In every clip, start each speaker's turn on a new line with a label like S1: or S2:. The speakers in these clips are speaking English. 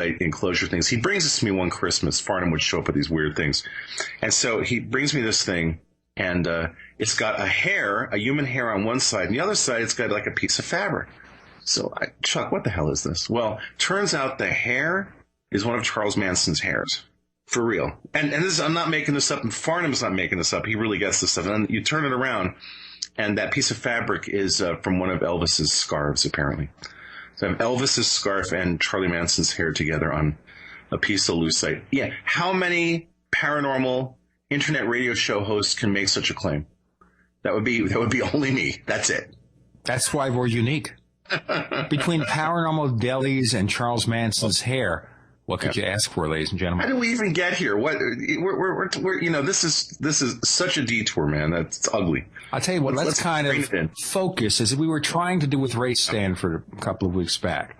S1: enclosure things. He brings this to me one Christmas. Farnham would show up with these weird things. And so he brings me this thing, and it's got a human hair on one side, and the other side it's got like a piece of fabric. So, Chuck, what the hell is this? Well, turns out the hair is one of Charles Manson's hairs. For real. And this, I'm not making this up, and Farnham's not making this up. He really gets this stuff. And you turn it around, and that piece of fabric is from one of Elvis's scarves, apparently. So I have Elvis's scarf and Charlie Manson's hair together on a piece of lucite. Yeah. How many paranormal internet radio show hosts can make such a claim? That would be only me. That's it.
S2: That's why we're unique. Between paranormal delis and Charles Manson's hair, what could you ask for, ladies and gentlemen?
S1: How do we even get here? What we're you know, this is such a detour, man. That's ugly.
S2: I'll tell you what. Let's kind of focus, as we were trying to do with Ray Stanford a couple of weeks back.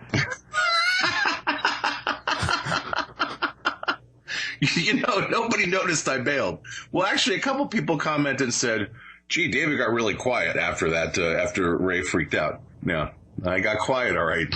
S1: Nobody noticed I bailed. Well, actually, a couple people commented and said, "Gee, David got really quiet after that. After Ray freaked out." Yeah, I got quiet. All right.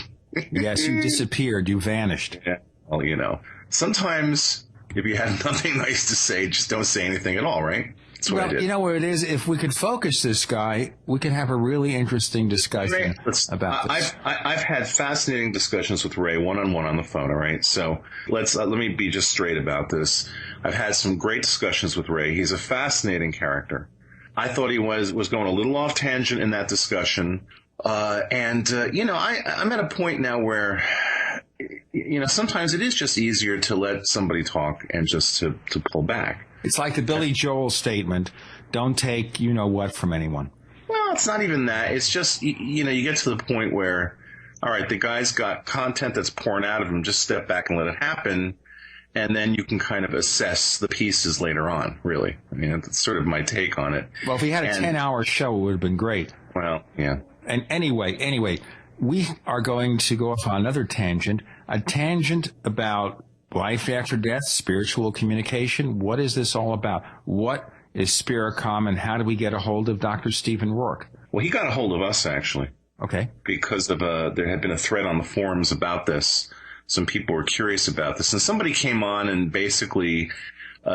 S2: Yes, you disappeared. You vanished.
S1: Yeah. Well, sometimes if you have nothing nice to say, just don't say anything at all, right? That's what I did.
S2: You know what it is? If we could focus this guy, we could have a really interesting discussion about this.
S1: I've had fascinating discussions with Ray one-on-one on the phone, all right? So let me be just straight about this. I've had some great discussions with Ray. He's a fascinating character. I thought he was going a little off tangent in that discussion. I'm at a point now where, sometimes it is just easier to let somebody talk and just to pull back.
S2: It's like the Billy Joel statement, don't take what from anyone.
S1: Well, it's not even that. It's just, you get to the point where, all right, the guy's got content that's pouring out of him. Just step back and let it happen. And then you can kind of assess the pieces later on, really. I mean, that's sort of my take on it.
S2: Well, if we had a 10-hour show, it would have been great.
S1: Well, yeah.
S2: And anyway, we are going to go off on another tangent, a tangent about life after death, spiritual communication. What is this all about? What is Spiricom, and how do we get a hold of Dr. Stephen Rourke?
S1: Well, he got a hold of us, actually.
S2: Okay.
S1: Because of there had been a thread on the forums about this. Some people were curious about this. And somebody came on and basically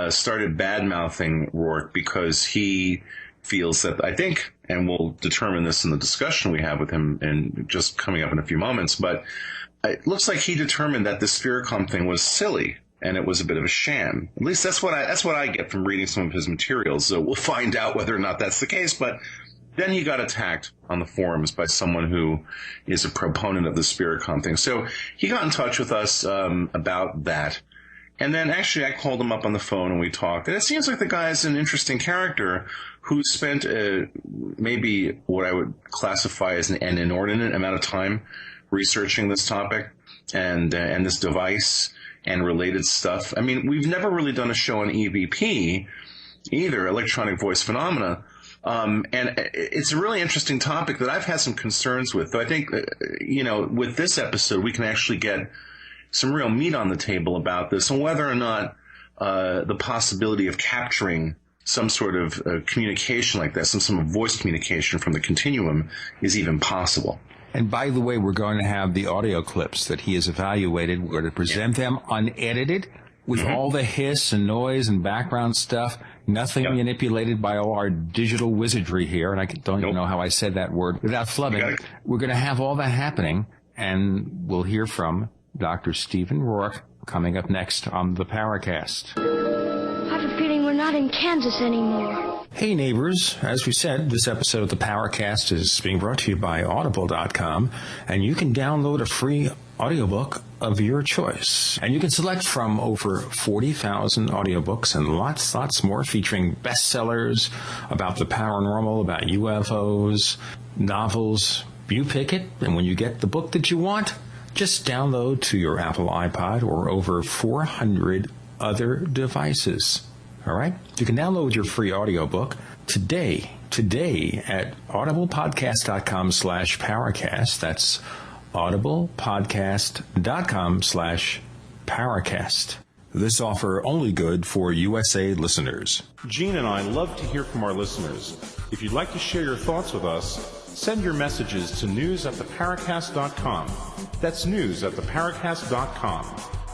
S1: started bad-mouthing Rourke because he feels that, I think, and we'll determine this in the discussion we have with him and just coming up in a few moments, but it looks like he determined that this Sphericom thing was silly and it was a bit of a sham. At least that's what I get from reading some of his materials. So we'll find out whether or not that's the case. But then he got attacked on the forums by someone who is a proponent of the Sphericom thing. So he got in touch with us about that. And then actually I called him up on the phone and we talked. And it seems like the guy is an interesting character who spent maybe what I would classify as an inordinate amount of time researching this topic and this device and related stuff. I mean, we've never really done a show on EVP either, electronic voice phenomena. And it's a really interesting topic that I've had some concerns with. Though I think, with this episode, we can actually get some real meat on the table about this and whether or not the possibility of capturing some sort of communication like that, some sort of voice communication from the continuum is even possible.
S2: And by the way, we're going to have the audio clips that he has evaluated. We're going to present them unedited with all the hiss and noise and background stuff, nothing manipulated by all our digital wizardry here. And I don't even know how I said that word without flubbing. We're going to have all that happening, and we'll hear from Dr. Stephen Rourke coming up next on the Paracast.
S3: I have a feeling we're not in Kansas anymore.
S2: Hey neighbors, as we said, this episode of the Paracast is being brought to you by Audible.com, and you can download a free audiobook of your choice. And you can select from over 40,000 audiobooks and lots more, featuring bestsellers about the paranormal, about UFOs, novels. You pick it, and when you get the book that you want, just download to your Apple iPod or over 400 other devices. All right? You can download your free audiobook today at audiblepodcast.com/Paracast. That's audiblepodcast.com/Paracast. This offer only good for USA listeners.
S4: Gene and I love to hear from our listeners. If you'd like to share your thoughts with us, send your messages to news@theparacast.com. That's news@theparacast.com.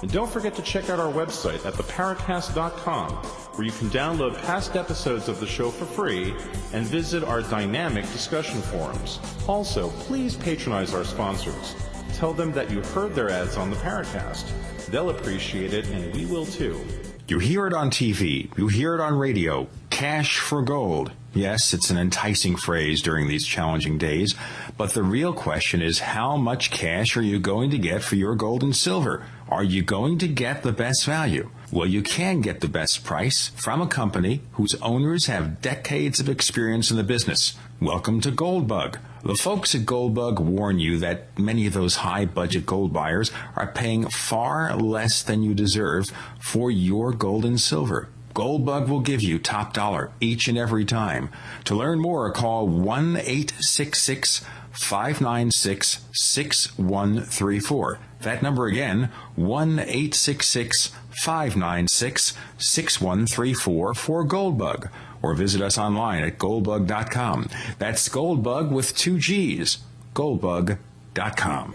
S4: And don't forget to check out our website at theparacast.com, where you can download past episodes of the show for free and visit our dynamic discussion forums. Also, please patronize our sponsors. Tell them that you heard their ads on the Paracast. They'll appreciate it, and we will too.
S2: You hear it on TV. You hear it on radio. Cash for gold. Yes, it's an enticing phrase during these challenging days, but the real question is, how much cash are you going to get for your gold and silver? Are you going to get the best value? Well, you can get the best price from a company whose owners have decades of experience in the business. Welcome to Goldbug. The folks at Goldbug warn you that many of those high-budget gold buyers are paying far less than you deserve for your gold and silver. Goldbug will give you top dollar each and every time. To learn more, call 1-866-596-6134. That number again, 1-866-596-6134 for Goldbug. Or visit us online at goldbug.com. That's Goldbug with 2 G's. Goldbug.com.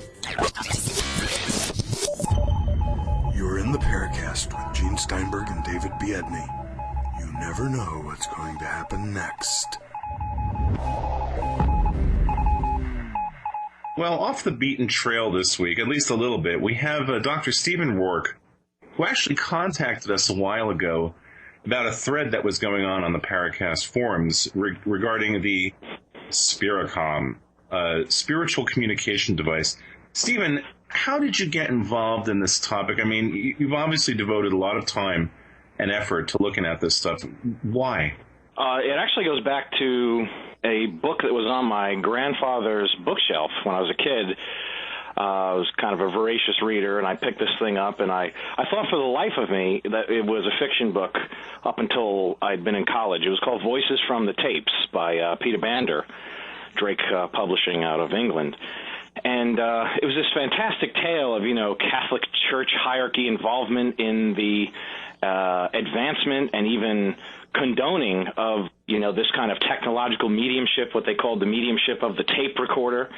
S5: You're in the Paracast with Gene Steinberg and David Biedny. You never know what's going to happen next.
S1: Well, off the beaten trail this week, at least a little bit, we have Dr. Stephen Rourke, who actually contacted us a while ago about a thread that was going on the Paracast forums regarding the Spiricom, spiritual communication device. Stephen, how did you get involved in this topic? I mean, you've obviously devoted a lot of time and effort to looking at this stuff. Why?
S6: It actually goes back to a book that was on my grandfather's bookshelf when I was a kid. I was kind of a voracious reader, and I picked this thing up, and I thought for the life of me that it was a fiction book up until I'd been in college. It was called Voices from the Tapes by Peter Bander, Drake Publishing out of England. And it was this fantastic tale of, Catholic Church hierarchy involvement in the advancement and even condoning of, this kind of technological mediumship, what they called the mediumship of the tape recorder.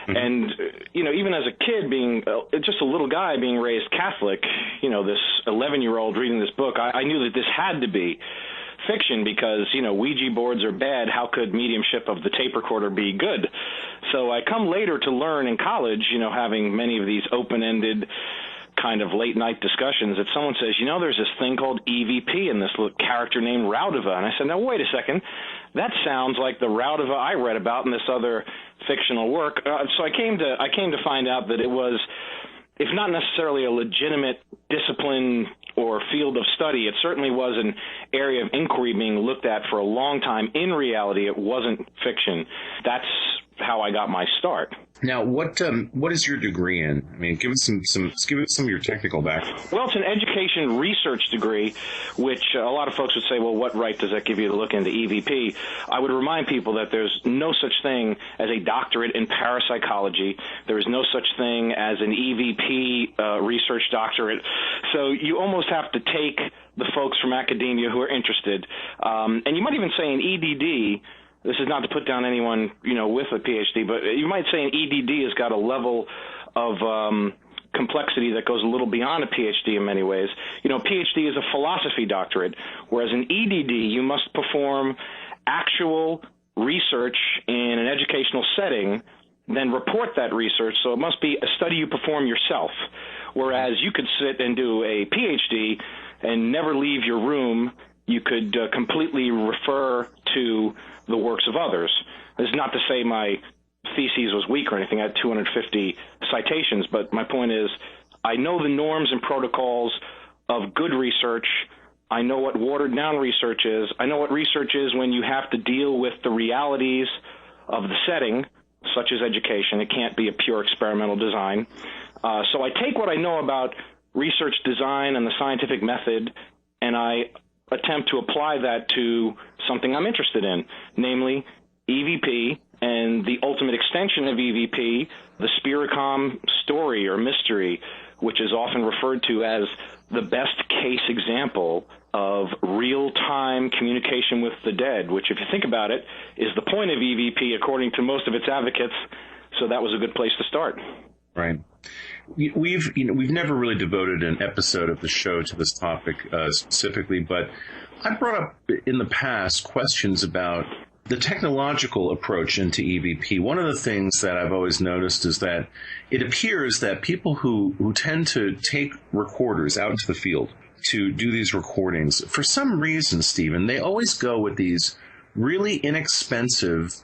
S6: Mm-hmm. And, even as a kid being just a little guy being raised Catholic, this 11-year-old reading this book, I knew that this had to be fiction because, Ouija boards are bad. How could mediumship of the tape recorder be good? So I come later to learn in college, having many of these open-ended kind of late-night discussions that someone says, there's this thing called EVP and this little character named Raudova. And I said, now, wait a second. That sounds like the Raudova I read about in this other fictional work. So I came to find out that it was, if not necessarily a legitimate discipline or field of study, it certainly was an area of inquiry being looked at for a long time. In reality, it wasn't fiction. That's how I got my start.
S1: Now, what is your degree in? I mean, give us some of your technical background.
S6: Well, it's an education research degree, which a lot of folks would say, well, what right does that give you to look into EVP? I would remind people that there's no such thing as a doctorate in parapsychology. There is no such thing as an EVP research doctorate. So you almost have to take the folks from academia who are interested. And you might even say an EDD. This is not to put down anyone, with a PhD, but you might say an EDD has got a level of complexity that goes a little beyond a PhD in many ways. PhD is a philosophy doctorate, whereas an EDD, you must perform actual research in an educational setting, then report that research. So it must be a study you perform yourself, whereas you could sit and do a PhD and never leave your room. You could completely refer to the works of others. This is not to say my thesis was weak or anything. I had 250 citations, but my point is I know the norms and protocols of good research. I know what watered-down research is. I know what research is when you have to deal with the realities of the setting, such as education. It can't be a pure experimental design. So I take what I know about research design and the scientific method, and I attempt to apply that to something I'm interested in, namely EVP and the ultimate extension of EVP, the Spiricom story or mystery, which is often referred to as the best case example of real-time communication with the dead, which, if you think about it, is the point of EVP according to most of its advocates. So that was a good place to start.
S1: Right. we've never really devoted an episode of the show to this topic specifically, but I brought up in the past questions about the technological approach into EVP. One of the things that I've always noticed is that it appears that people who tend to take recorders out into the field to do these recordings, for some reason, Stephen, they always go with these really inexpensive,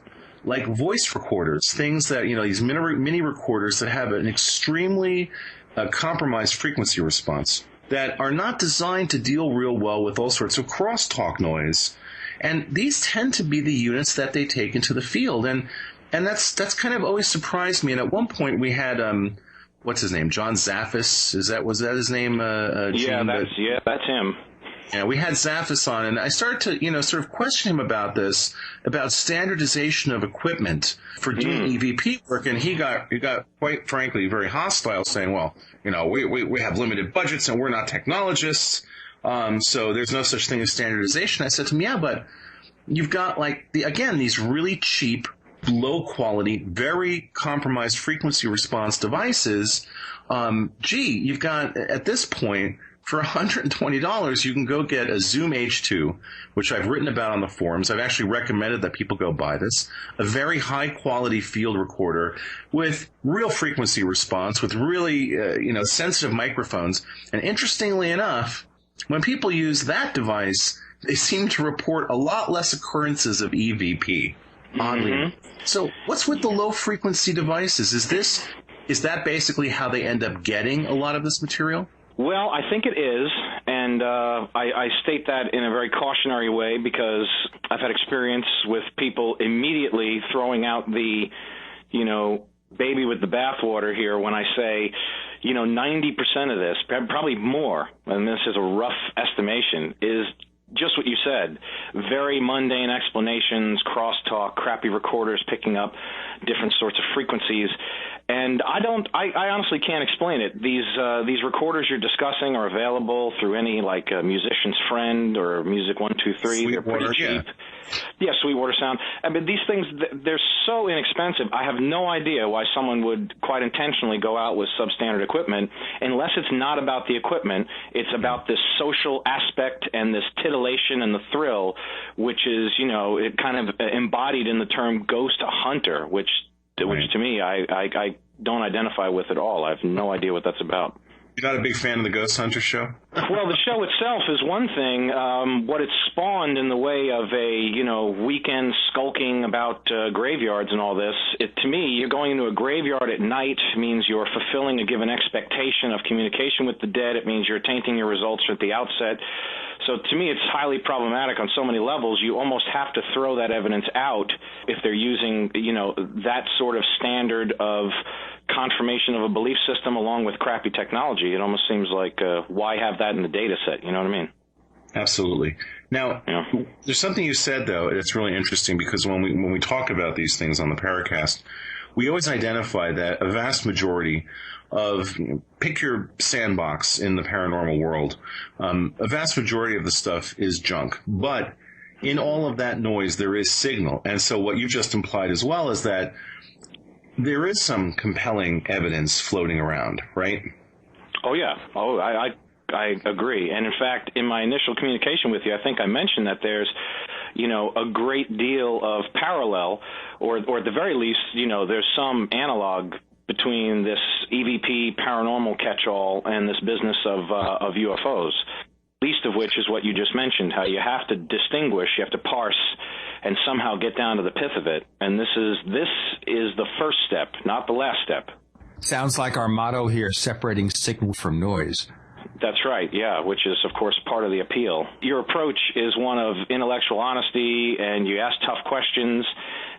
S1: like voice recorders, things that, these mini recorders that have an extremely compromised frequency response that are not designed to deal real well with all sorts of crosstalk noise. And these tend to be the units that they take into the field. And that's kind of always surprised me. And at one point we had, what's his name? John Zaffis. Was that his name?
S6: Gene? That's him.
S1: Yeah, we had Zaffis on, and I started to, sort of question him about this, about standardization of equipment for doing EVP work, and he got quite frankly very hostile, saying, well, we have limited budgets and we're not technologists, so there's no such thing as standardization. I said to him, yeah, but you've got these really cheap, low quality, very compromised frequency response devices. You've got, at this point, for $120, you can go get a Zoom H2, which I've written about on the forums. I've actually recommended that people go buy this. A very high-quality field recorder with real frequency response, with really, sensitive microphones. And interestingly enough, when people use that device, they seem to report a lot less occurrences of EVP, oddly. Mm-hmm. So what's with the low-frequency devices? Is that basically how they end up getting a lot of this material?
S6: Well, I think it is, and I state that in a very cautionary way because I've had experience with people immediately throwing out the, baby with the bathwater here when I say, 90% of this, probably more, and this is a rough estimation, is just what you said, very mundane explanations, crosstalk, crappy recorders picking up different sorts of frequencies. And I honestly can't explain it. These recorders you're discussing are available through any Musician's Friend or Music 123. They're pretty cheap. Yeah, Sweetwater Sound. But these things, they're so inexpensive. I have no idea why someone would quite intentionally go out with substandard equipment unless it's not about the equipment. It's about this social aspect and this titillation and the thrill, which is, it kind of embodied in the term ghost hunter, which to me, I don't identify with at all. I have no idea what that's about.
S1: You're not a big fan of the Ghost Hunter show?
S6: Well, the show itself is one thing. What it spawned in the way of a, weekend skulking about graveyards and all this, to me, you're going into a graveyard at night means you're fulfilling a given expectation of communication with the dead. It means you're tainting your results at the outset. So to me, it's highly problematic on so many levels. You almost have to throw that evidence out if they're using, that sort of standard of confirmation of a belief system along with crappy technology. It almost seems like why have that in the data set? You know what I mean?
S1: Absolutely. Now, there's something you said, though, that's really interesting because when we talk about these things on the Paracast, we always identify that a vast majority of, pick your sandbox in the paranormal world, a vast majority of the stuff is junk. But in all of that noise, there is signal. And so what you just implied as well is that there is some compelling evidence floating around, right?
S6: Oh, yeah. I agree. And in fact, in my initial communication with you, I think I mentioned that there's, a great deal of parallel, or at the very least, there's some analog between this EVP paranormal catch-all and this business of UFOs. Least of which is what you just mentioned, how you have to distinguish, you have to parse, and somehow get down to the pith of it. And this is the first step, not the last step.
S2: Sounds like our motto here, separating signal from noise.
S6: That's right, yeah, which is, of course, part of the appeal. Your approach is one of intellectual honesty, and you ask tough questions.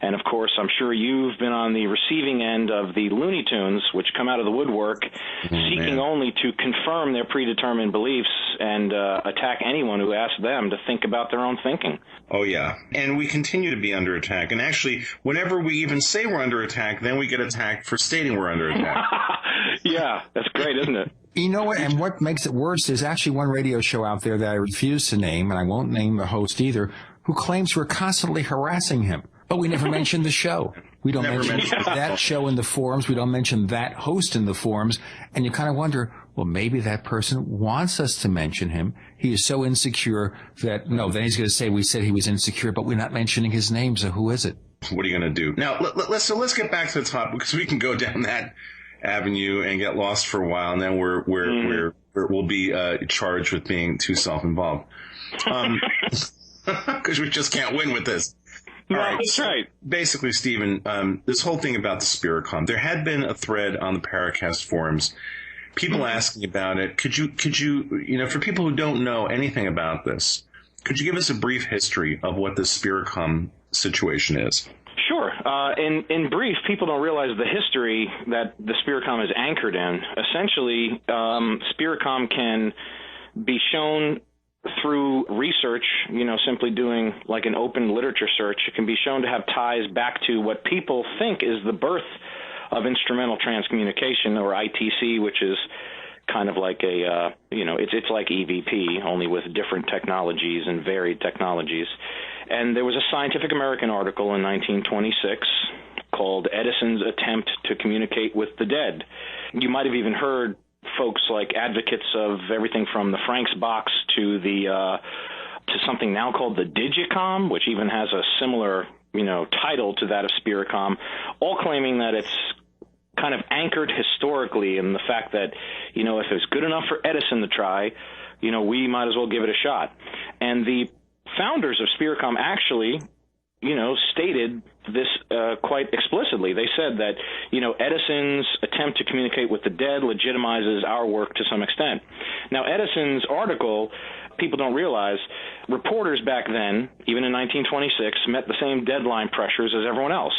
S6: And, of course, I'm sure you've been on the receiving end of the Looney Tunes, which come out of the woodwork, seeking only to confirm their predetermined beliefs and attack anyone who asks them to think about their own thinking.
S1: Oh, yeah. And we continue to be under attack. And actually, whenever we even say we're under attack, then we get attacked for stating we're under attack.
S6: Yeah, that's great, isn't it?
S2: You know what? And what makes it worse is actually one radio show out there that I refuse to name, and I won't name the host either, who claims we're constantly harassing him. But we never mentioned the show. We don't
S1: Never
S2: mention that show in the forums. We don't mention that host in the forums. And you kind of wonder, well, maybe that person wants us to mention him. He is so insecure that, no, then he's going to say we said he was insecure, but we're not mentioning his name, so who is it?
S1: What are you going to do? Now, let's get back to the top, because we can go down that avenue and get lost for a while, and then we'll be charged with being too self-involved. Because we just can't win with this.
S6: No, that's right.
S1: Basically, Stephen, this whole thing about the Spiritcom, there had been a thread on the Paracast forums, people asking about it. Could you, for people who don't know anything about this, could you give us a brief history of what the Spiritcom situation is?
S6: Sure. In brief, people don't realize the history that the Spiritcom is anchored in. Essentially, Spiritcom can be shown through research, simply doing like an open literature search. It can be shown to have ties back to what people think is the birth of instrumental transcommunication, or ITC, which is kind of like it's like EVP, only with different technologies and varied technologies. And there was a Scientific American article in 1926 called Edison's Attempt to Communicate with the Dead. You might have even heard folks like advocates of everything from the Frank's box to something now called the Digicom, which even has a similar, title to that of Spiritcom, all claiming that it's kind of anchored historically in the fact that, if it's good enough for Edison to try, we might as well give it a shot. And the founders of Spiritcom actually, stated this quite explicitly. They said that, Edison's attempt to communicate with the dead legitimizes our work to some extent. Now, Edison's article, people don't realize, reporters back then, even in 1926, met the same deadline pressures as everyone else.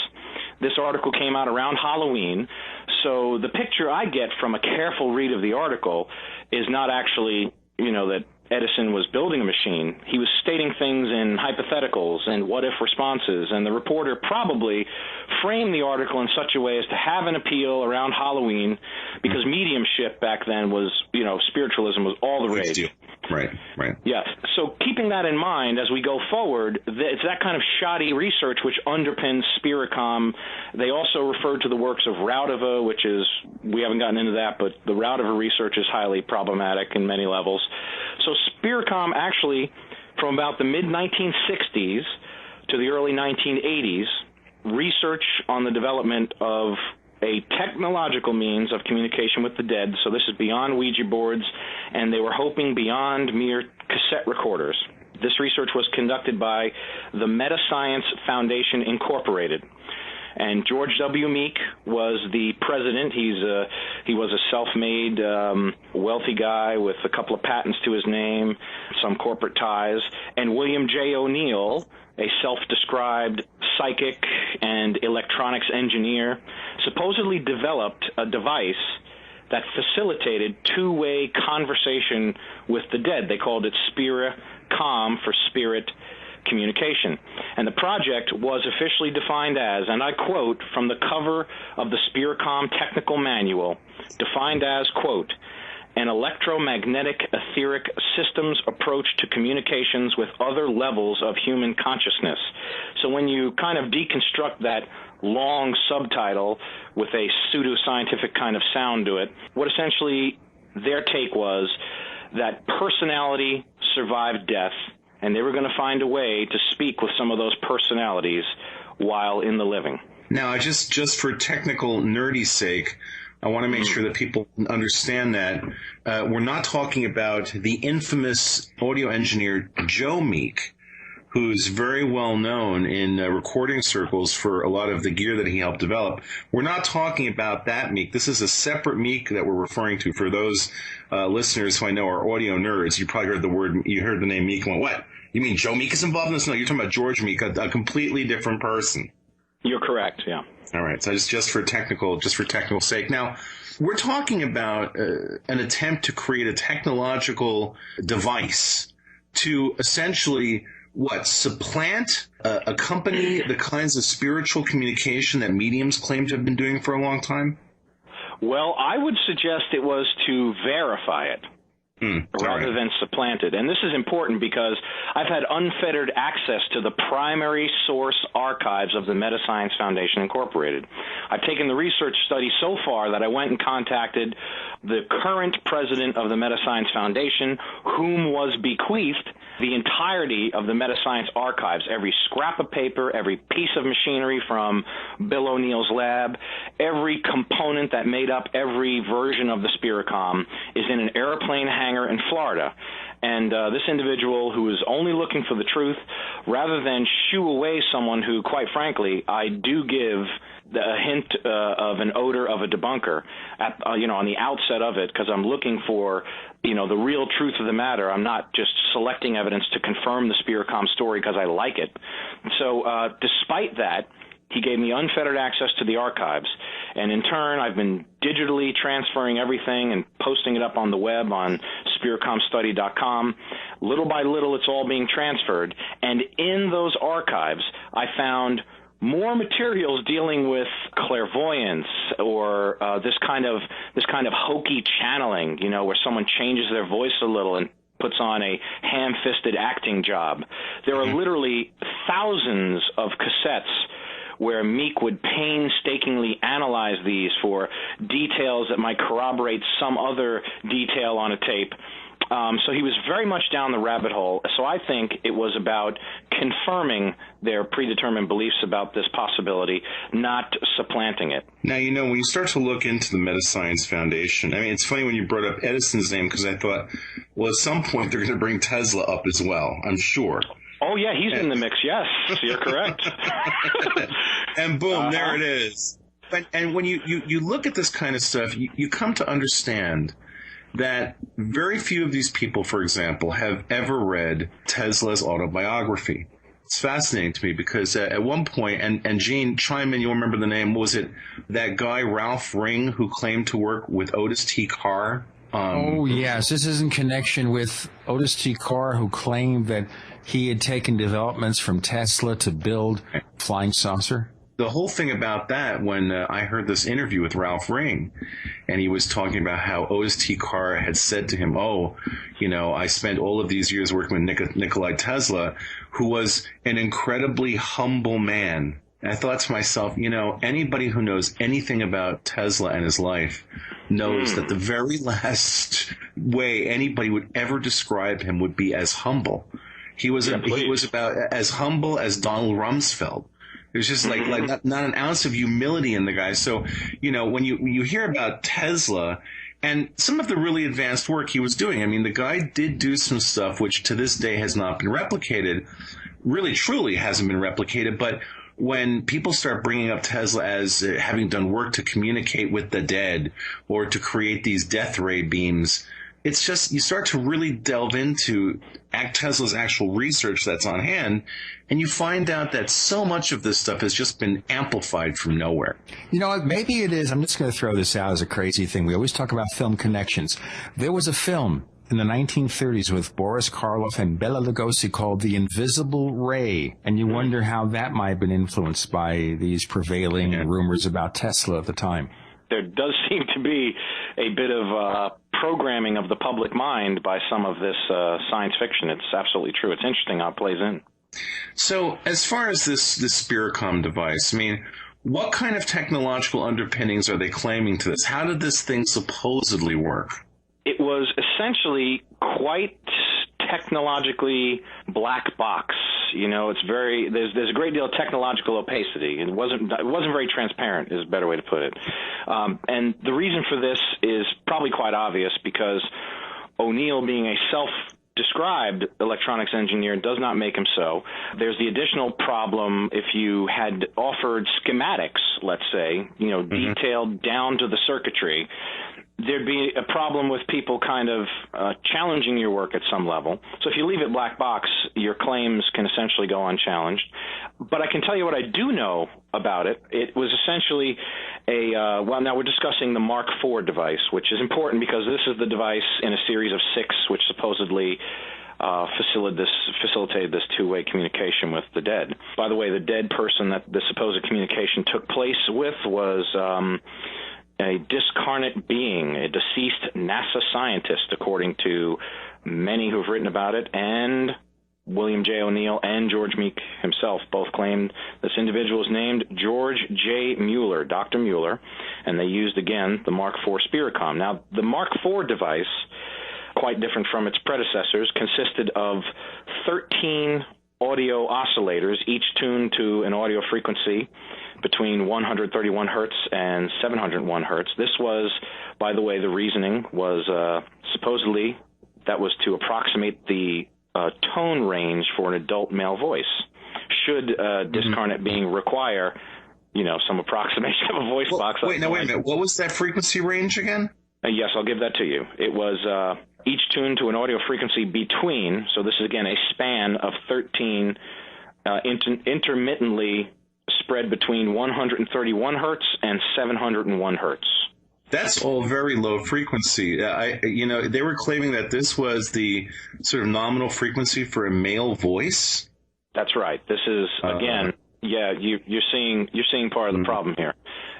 S6: This article came out around Halloween, so the picture I get from a careful read of the article is not actually, that Edison was building a machine. He was stating things in hypotheticals and what-if responses, and the reporter probably framed the article in such a way as to have an appeal around Halloween, because mediumship back then was, spiritualism was all the rage.
S1: Right.
S6: Yes. So keeping that in mind as we go forward, it's that kind of shoddy research which underpins Spiritcom. They also referred to the works of Raudova, which is, we haven't gotten into that, but the Raudova research is highly problematic in many levels. So Spiritcom actually, from about the mid-1960s to the early 1980s, research on the development of a technological means of communication with the dead. So this is beyond Ouija boards, and they were hoping beyond mere cassette recorders. This research was conducted by the Metascience Foundation Incorporated. And George W. Meek was the president. He was a self-made, wealthy guy with a couple of patents to his name, some corporate ties. And William J. O'Neill, a self-described psychic and electronics engineer, supposedly developed a device that facilitated two-way conversation with the dead. They called it Spiritcom, for spirit communication. And the project was officially defined as, and I quote from the cover of the Spiritcom technical manual, defined as, quote, an electromagnetic etheric systems approach to communications with other levels of human consciousness. So when you kind of deconstruct that long subtitle with a pseudoscientific kind of sound to it, what essentially their take was that personality survived death, and they were going to find a way to speak with some of those personalities while in the living.
S1: Now, just for technical nerdy sake, I want to make sure that people understand that we're not talking about the infamous audio engineer Joe Meek, who's very well known in recording circles for a lot of the gear that he helped develop. We're not talking about that Meek. This is a separate Meek that we're referring to. For those listeners who I know are audio nerds, you probably heard the name Meek and went, what? You mean Joe Meek is involved in this? No, you're talking about George Meek, a completely different person.
S6: You're correct, yeah.
S1: All right, so just for technical sake. Now, we're talking about an attempt to create a technological device to essentially, supplant, accompany the kinds of spiritual communication that mediums claim to have been doing for a long time?
S6: Well, I would suggest it was to verify it. rather than supplanted. And this is important because I've had unfettered access to the primary source archives of the Metascience Foundation Incorporated. I've taken the research study so far that I went and contacted the current president of the Metascience Foundation, whom was bequeathed the entirety of the Metascience archives, every scrap of paper, every piece of machinery from Bill O'Neill's lab, every component that made up every version of the Spiricom is in an airplane hangar in Florida. And this individual who is only looking for the truth, rather than shoo away someone who, quite frankly, I do give a hint of an odor of a debunker at, on the outset of it, because I'm looking for, the real truth of the matter. I'm not just selecting evidence to confirm the Spiricom story because I like it. So despite that, he gave me unfettered access to the archives, and in turn, I've been digitally transferring everything and posting it up on the web on SpiricomStudy.com. Little by little, it's all being transferred, and in those archives, I found more materials dealing with clairvoyance or this kind of hokey channeling, where someone changes their voice a little and puts on a ham-fisted acting job. There are literally thousands of cassettes where Meek would painstakingly analyze these for details that might corroborate some other detail on a tape. So he was very much down the rabbit hole. So I think it was about confirming their predetermined beliefs about this possibility, not supplanting it.
S1: Now, when you start to look into the Metascience Foundation, it's funny when you brought up Edison's name, because I thought, well, at some point they're going to bring Tesla up as well, I'm sure.
S6: Oh, yeah, he's in the mix, yes. You're correct.
S1: And boom, there it is. And when you look at this kind of stuff, you come to understand that very few of these people, for example, have ever read Tesla's autobiography. It's fascinating to me because at one point, and Gene, chime in, you'll remember the name, was it that guy Ralph Ring who claimed to work with Otis T. Carr?
S2: Oh, yes. This is in connection with Otis T. Carr, who claimed that he had taken developments from Tesla to build flying saucer.
S1: The whole thing about that, when I heard this interview with Ralph Ring, and he was talking about how Otis T. Carr had said to him, I spent all of these years working with Nikola Tesla, who was an incredibly humble man. And I thought to myself, anybody who knows anything about Tesla and his life knows that the very last way anybody would ever describe him would be as humble. He was about as humble as Donald Rumsfeld. There's just like not an ounce of humility in the guy. So, when you hear about Tesla and some of the really advanced work he was doing, the guy did do some stuff which to this day has not been replicated, really truly hasn't been replicated. But when people start bringing up Tesla as having done work to communicate with the dead or to create these death ray beams, it's just, you start to really delve into Tesla's actual research that's on hand, and you find out that so much of this stuff has just been amplified from nowhere.
S2: You know what? Maybe it is. I'm just going to throw this out as a crazy thing. We always talk about film connections. There was a film in the 1930s with Boris Karloff and Bela Lugosi called The Invisible Ray, and you wonder how that might have been influenced by these prevailing rumors about Tesla at the time.
S6: There does seem to be a bit of programming of the public mind by some of this science fiction. It's absolutely true. It's interesting how it plays in.
S1: So as far as this Spiricom device, what kind of technological underpinnings are they claiming to this? How did this thing supposedly work?
S6: It was essentially quite technologically black box. It's very there's a great deal of technological opacity. It wasn't very transparent, is a better way to put it. And the reason for this is probably quite obvious, because O'Neill, being a self-described electronics engineer, does not make him so. There's the additional problem if you had offered schematics, let's say, detailed down to the circuitry. There'd be a problem with people kind of challenging your work at some level. So if you leave it black box, your claims can essentially go unchallenged. But I can tell you what I do know about it. It was essentially now we're discussing the Mark IV device, which is important because this is the device in a series of 6 which supposedly facilitated this two-way communication with the dead. By the way, the dead person that the supposed communication took place with was a discarnate being, a deceased NASA scientist, according to many who've written about it, and William J. O'Neill and George Meek himself both claimed this individual is named George J. Mueller, Dr. Mueller, and they used, again, the Mark IV Spiricom. Now, the Mark IV device, quite different from its predecessors, consisted of 13 audio oscillators, each tuned to an audio frequency between 131 hertz and 701 hertz. This was, by the way, the reasoning was supposedly that was to approximate the tone range for an adult male voice. Should discarnate being require, some approximation of a voice box.
S1: Wait a minute. What was that frequency range again?
S6: Yes, I'll give that to you. It was each tuned to an audio frequency between, so this is, again, a span of 13 intermittently spread between 131 hertz and 701 hertz.
S1: That's all very low frequency. They were claiming that this was the sort of nominal frequency for a male voice.
S6: That's right. This is, again, you're seeing part of the problem here.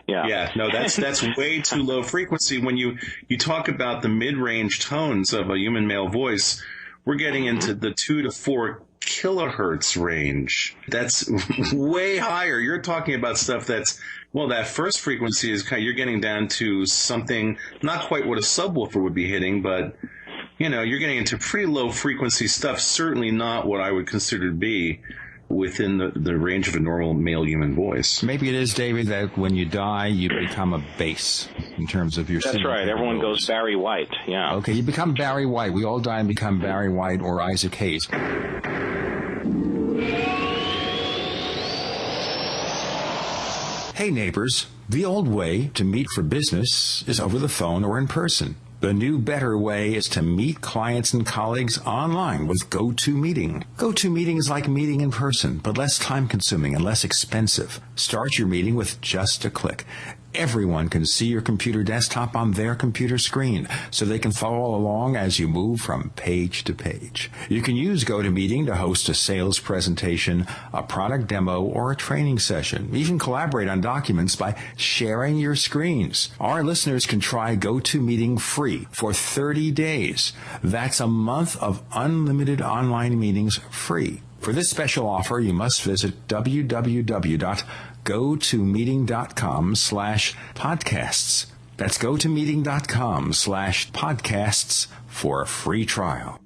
S1: Yeah, no, that's way too low frequency. When you talk about the mid-range tones of a human male voice, we're getting into the 2 to 4 kilohertz range. That's way higher. You're talking about stuff that's, well, that first frequency is you're getting down to something not quite what a subwoofer would be hitting, but you're getting into pretty low frequency stuff. Certainly not what I would consider to be within the range of a normal male human voice.
S2: Maybe it is, David, that when you die, you become a bass in terms of your...
S6: That's right. Everyone goes Barry White, yeah.
S2: Okay, you become Barry White. We all die and become Barry White or Isaac Hayes. Hey, neighbors. The old way to meet for business is over the phone or in person. The new, better way is to meet clients and colleagues online with GoToMeeting. GoToMeeting is like meeting in person, but less time-consuming and less expensive. Start your meeting with just a click. Everyone can see your computer desktop on their computer screen, so they can follow along as you move from page to page. You can use GoToMeeting to host a sales presentation, a product demo, or a training session. Even collaborate on documents by sharing your screens. Our listeners can try GoToMeeting free for 30 days. That's a month of unlimited online meetings free. For this special offer, you must visit www.gotomeeting.com/podcasts. That's gotomeeting.com/podcasts for a free trial.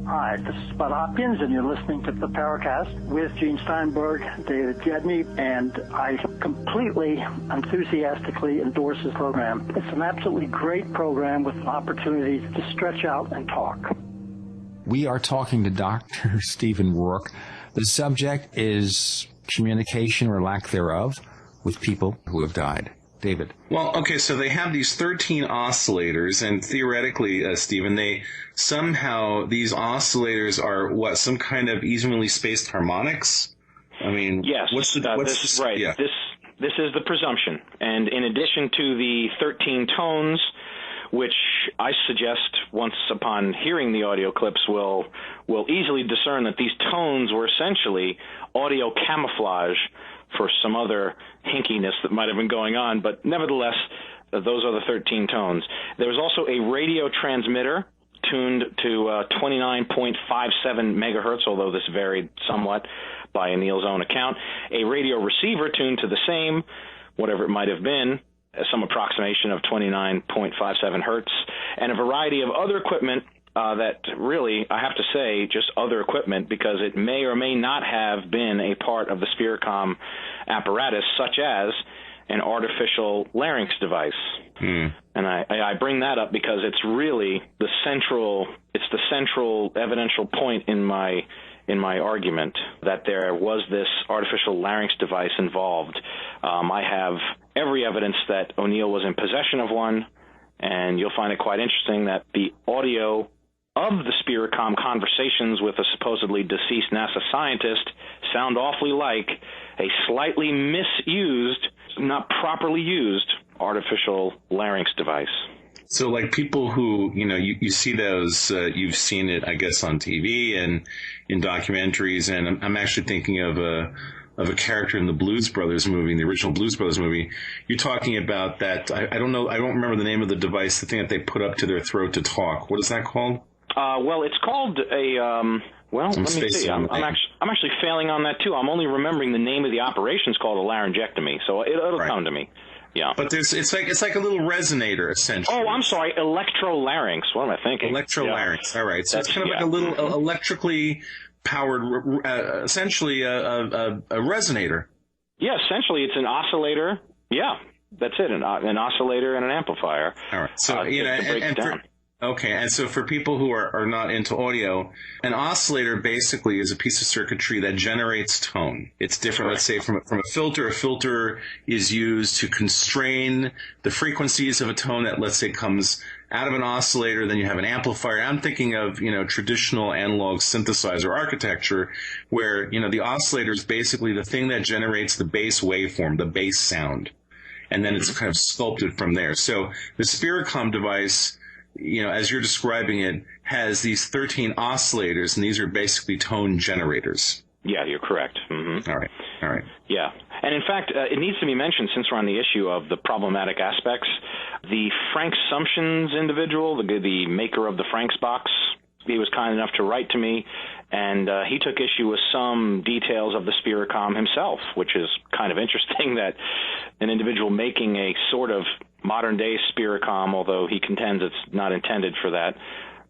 S7: Hi, this is Bud Hopkins, and you're listening to the Paracast with Gene Steinberg, David Gedney, and I completely, enthusiastically endorse this program. It's an absolutely great program with an opportunity to stretch out and talk.
S2: We are talking to Dr. Stephen Rourke. The subject is communication or lack thereof with people who have died. David.
S1: Well, okay, so they have these 13 oscillators, and theoretically, Stephen, these oscillators are what, some kind of evenly spaced harmonics? I mean,
S6: yes, right. Yeah. This is the presumption, and in addition to the 13 tones, which I suggest once upon hearing the audio clips will easily discern that these tones were essentially audio camouflage for some other hinkiness that might have been going on, but nevertheless, those are the 13 tones. There was also a radio transmitter tuned to 29.57 megahertz, although this varied somewhat by O'Neill's own account. A radio receiver tuned to the same, whatever it might have been, some approximation of 29.57 hertz, and a variety of other equipment that really, I have to say, just other equipment, because it may or may not have been a part of the Spiricom apparatus, such as an artificial larynx device. And I bring that up because it's really the central evidential point in my argument that there was this artificial larynx device involved. I have every evidence that O'Neill was in possession of one, and you'll find it quite interesting that the audio of the Spiricom conversations with a supposedly deceased NASA scientist sound awfully like a slightly misused, not properly used, artificial larynx device.
S1: So, like, people who, you see those, you've seen it, I guess, on TV and in documentaries, and I'm actually thinking of of a character in the Blues Brothers movie, the original Blues Brothers movie. You're talking about that. I don't know. I don't remember the name of the device, the thing that they put up to their throat to talk. What is that called?
S6: Well, it's called a. Well, let me see. I'm actually failing on that too. I'm only remembering the name of the operation is called a laryngectomy, so it'll come to me. Yeah.
S1: But it's like a little resonator, essentially.
S6: Oh, I'm sorry, electrolarynx. What am I thinking?
S1: Electrolarynx.
S6: Yeah.
S1: All right. So it's kind of like a little electrically powered, essentially a resonator.
S6: Yeah, essentially it's an oscillator. Yeah, that's it. An oscillator and an amplifier.
S1: All right. So and so for people who are not into audio, an oscillator basically is a piece of circuitry that generates tone. It's different, let's say, from a filter. A filter is used to constrain the frequencies of a tone that, let's say, comes out of an oscillator. Then you have an amplifier. I'm thinking of, traditional analog synthesizer architecture where, the oscillator is basically the thing that generates the bass waveform, the bass sound. And then it's kind of sculpted from there. So the Spiricom device, as you're describing it, has these 13 oscillators, and these are basically tone generators.
S6: Yeah, you're correct. Mm-hmm.
S1: All right.
S6: Yeah. And in fact, it needs to be mentioned, since we're on the issue of the problematic aspects, the Frank Sumptions individual, the maker of the Frank's box, he was kind enough to write to me, and he took issue with some details of the Spiricom himself, which is kind of interesting that an individual making a sort of modern-day Spiricom, although he contends it's not intended for that.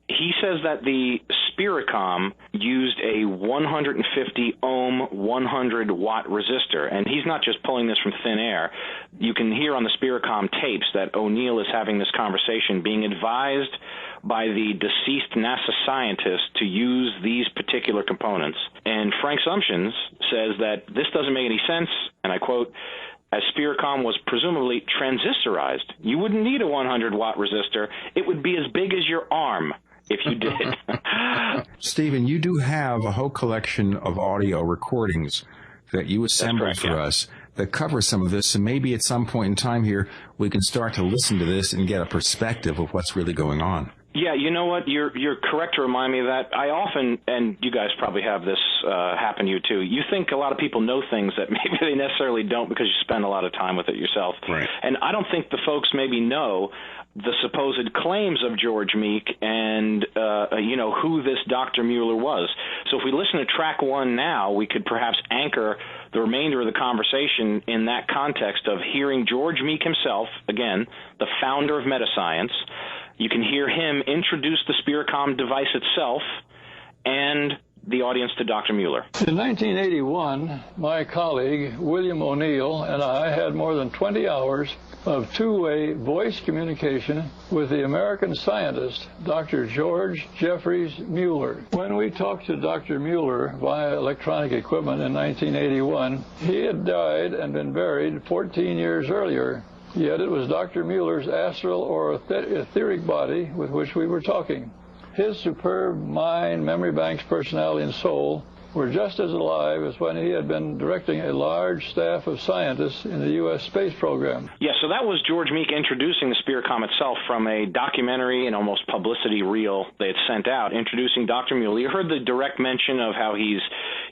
S6: He says that the Spiricom used a 150 ohm, 100 watt resistor, and he's not just pulling this from thin air. You can hear on the Spiricom tapes that O'Neill is having this conversation, being advised by the deceased NASA scientist to use these particular components. And Frank Sumptions says that this doesn't make any sense, and I quote, "As Spiricom was presumably transistorized, you wouldn't need a 100-watt resistor. It would be as big as your arm if you did."
S2: Stephen, you do have a whole collection of audio recordings that you assembled for us that cover some of this, and maybe at some point in time here we can start to listen to this and get a perspective of what's really going on.
S6: Yeah, you know what? You're correct to remind me of that. I often, and you guys probably have this happen to you too, you think a lot of people know things that maybe they necessarily don't because you spend a lot of time with it yourself.
S1: Right.
S6: And I don't think the folks maybe know the supposed claims of George Meek and, who this Dr. Mueller was. So if we listen to track 1 now, we could perhaps anchor the remainder of the conversation in that context of hearing George Meek himself, again, the founder of Metascience. You can hear him introduce the Spiricom device itself and the audience to Dr. Mueller.
S8: In 1981, my colleague, William O'Neill, and I had more than 20 hours of two-way voice communication with the American scientist, Dr. George Jeffries Mueller. When we talked to Dr. Mueller via electronic equipment in 1981, he had died and been buried 14 years earlier. Yet it was Dr. Mueller's astral or etheric body with which we were talking. His superb mind, memory banks, personality, and soul were just as alive as when he had been directing a large staff of scientists in the U.S. space program.
S6: Yeah, so that was George Meek introducing the Spiricom itself from a documentary and almost publicity reel they had sent out, introducing Dr. Mueller. You heard the direct mention of how he's,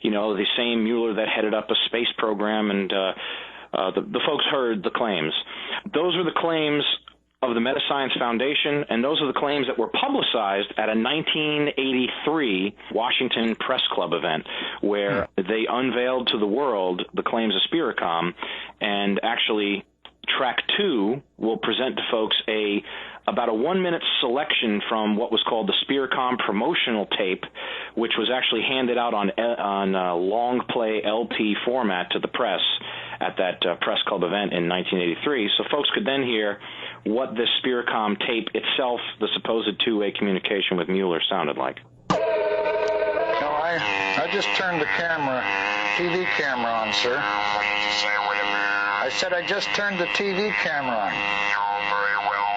S6: the same Mueller that headed up a space program, and the folks heard the claims. Those are the claims of the Metascience Foundation, and those are the claims that were publicized at a 1983 Washington Press Club event where they unveiled to the world the claims of Spiricom, and actually track 2 will present to folks about a 1-minute selection from what was called the Spiricom promotional tape, which was actually handed out on long play LP format to the press at that Press Club event in 1983. So folks could then hear what this Spiricom tape itself, the supposed two-way communication with Mueller, sounded like.
S9: No, I just turned the TV camera on, sir. What did you say, William? I said I just turned the TV camera on.
S10: Oh, very well.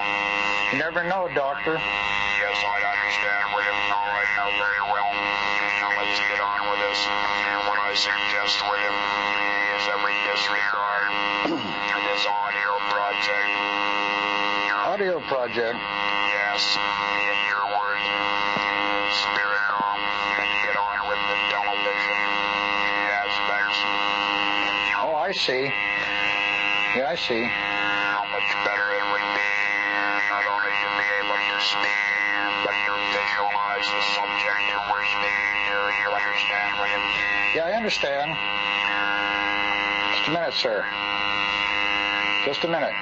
S9: You never know, Doctor.
S10: Yes, I understand, William. All right, now, very well. Now let's get on with this. What I suggest, William, is that we disregard this audio project.
S9: Audio project?
S10: Yes, in your words, Spiricom, and get on with the television aspects.
S9: see. Yeah, I see.
S10: How much better it would be not only to be able to speak, but to visualize the subject you were speaking to. You understand, William?
S9: Yeah, I understand. Just a minute, sir. Just a minute.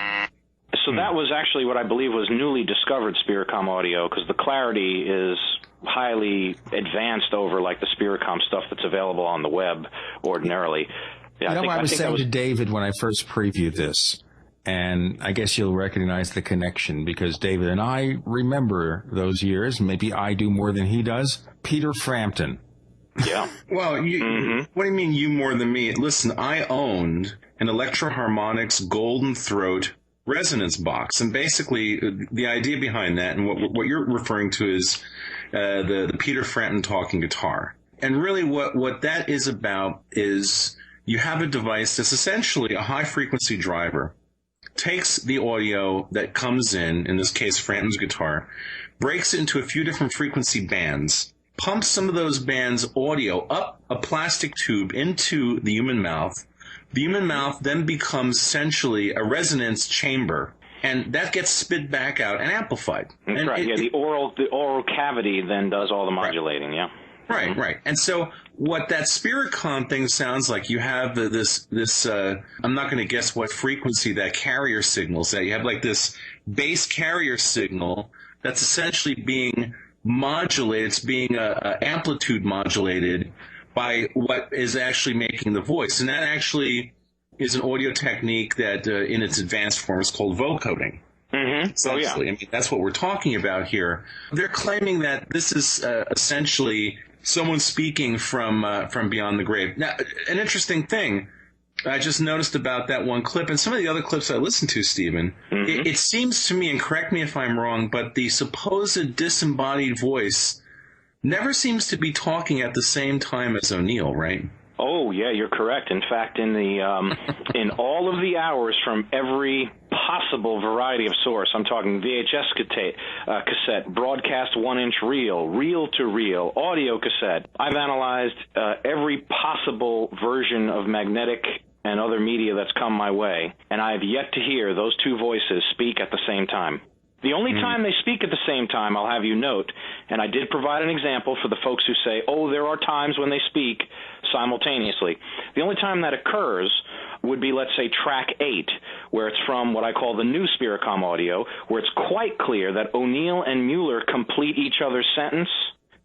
S6: So that was actually what I believe was newly discovered Spiricom audio, because the clarity is highly advanced over like the Spiricom stuff that's available on the web ordinarily. Yeah,
S2: I was saying to David when I first previewed this, and I guess you'll recognize the connection because David and I remember those years. Maybe I do more than he does. Peter Frampton.
S6: Yeah.
S1: Well, what do you mean you more than me? Listen, I owned an Electro-Harmonix Golden Throat resonance box, and basically the idea behind that, and what you're referring to is the Peter Frampton talking guitar. And really what that is about is you have a device that's essentially a high-frequency driver, takes the audio that comes in this case Frampton's guitar, breaks it into a few different frequency bands, pumps some of those bands' audio up a plastic tube into the human mouth. The human mouth then becomes essentially a resonance chamber, and that gets spit back out and amplified.
S6: That's right. The oral cavity then does all the modulating.
S1: Right.
S6: Yeah.
S1: Right. And so what that Spiricom thing sounds like, you have this I'm not going to guess what frequency that carrier signal's at. You have like this bass carrier signal that's essentially being modulated. It's being amplitude modulated by what is actually making the voice. And that actually is an audio technique that in its advanced form is called vocoding. Essentially. I mean, that's what we're talking about here. They're claiming that this is essentially someone speaking from beyond the grave. Now, an interesting thing I just noticed about that one clip, and some of the other clips I listened to, Stephen, it seems to me, and correct me if I'm wrong, but the supposed disembodied voice never seems to be talking at the same time as O'Neill, right?
S6: Oh, yeah, you're correct. In fact, in in all of the hours from every possible variety of source, I'm talking VHS cassette, broadcast 1-inch reel, reel-to-reel, audio cassette. I've analyzed every possible version of magnetic and other media that's come my way, and I have yet to hear those two voices speak at the same time. The only time they speak at the same time, I'll have you note, and I did provide an example for the folks who say, oh, there are times when they speak simultaneously. The only time that occurs would be, let's say, track 8, where it's from what I call the new Spiricom audio, where it's quite clear that O'Neill and Mueller complete each other's sentence.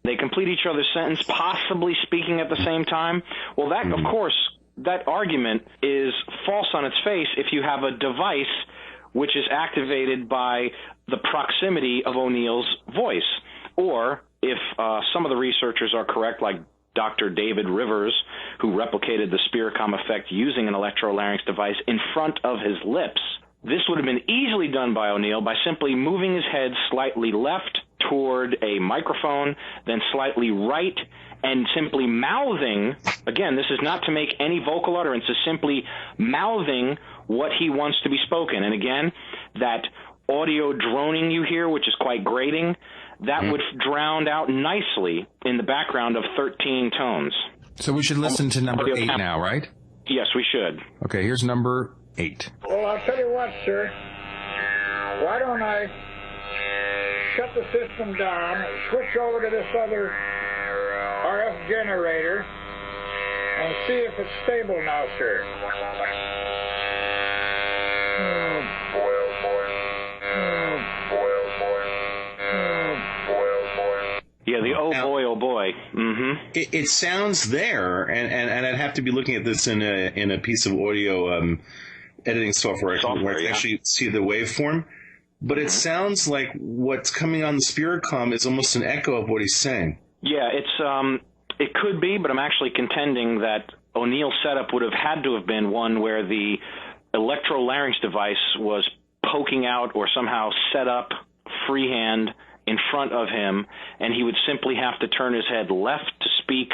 S6: They complete each other's sentence, possibly speaking at the same time. Well, that, of course, that argument is false on its face if you have a device which is activated by the proximity of O'Neill's voice. Or if some of the researchers are correct, like Dr. David Rivers, who replicated the Spiricom effect using an electrolarynx device in front of his lips, this would have been easily done by O'Neill by simply moving his head slightly left toward a microphone, then slightly right, and simply mouthing, again, this is not to make any vocal utterance, it's simply mouthing what he wants to be spoken. And again, that audio droning you hear, which is quite grating, that would drown out nicely in the background of 13 tones.
S2: So we should listen to number 8 now, right?
S6: Yes, we should.
S2: Okay, here's number 8.
S9: Well, I'll tell you what, sir. Why don't I shut the system down, switch over to this other RF generator, and see if it's stable now, sir.
S6: Yeah, the oh boy.
S1: It sounds there, and I'd have to be looking at this in a piece of audio editing software where I can actually see the waveform. But it sounds like what's coming on the Spiricom is almost an echo of what he's saying.
S6: Yeah, it could be, but I'm actually contending that O'Neill's setup would have had to have been one where the electrolarynx device was poking out or somehow set up freehand in front of him, and he would simply have to turn his head left to speak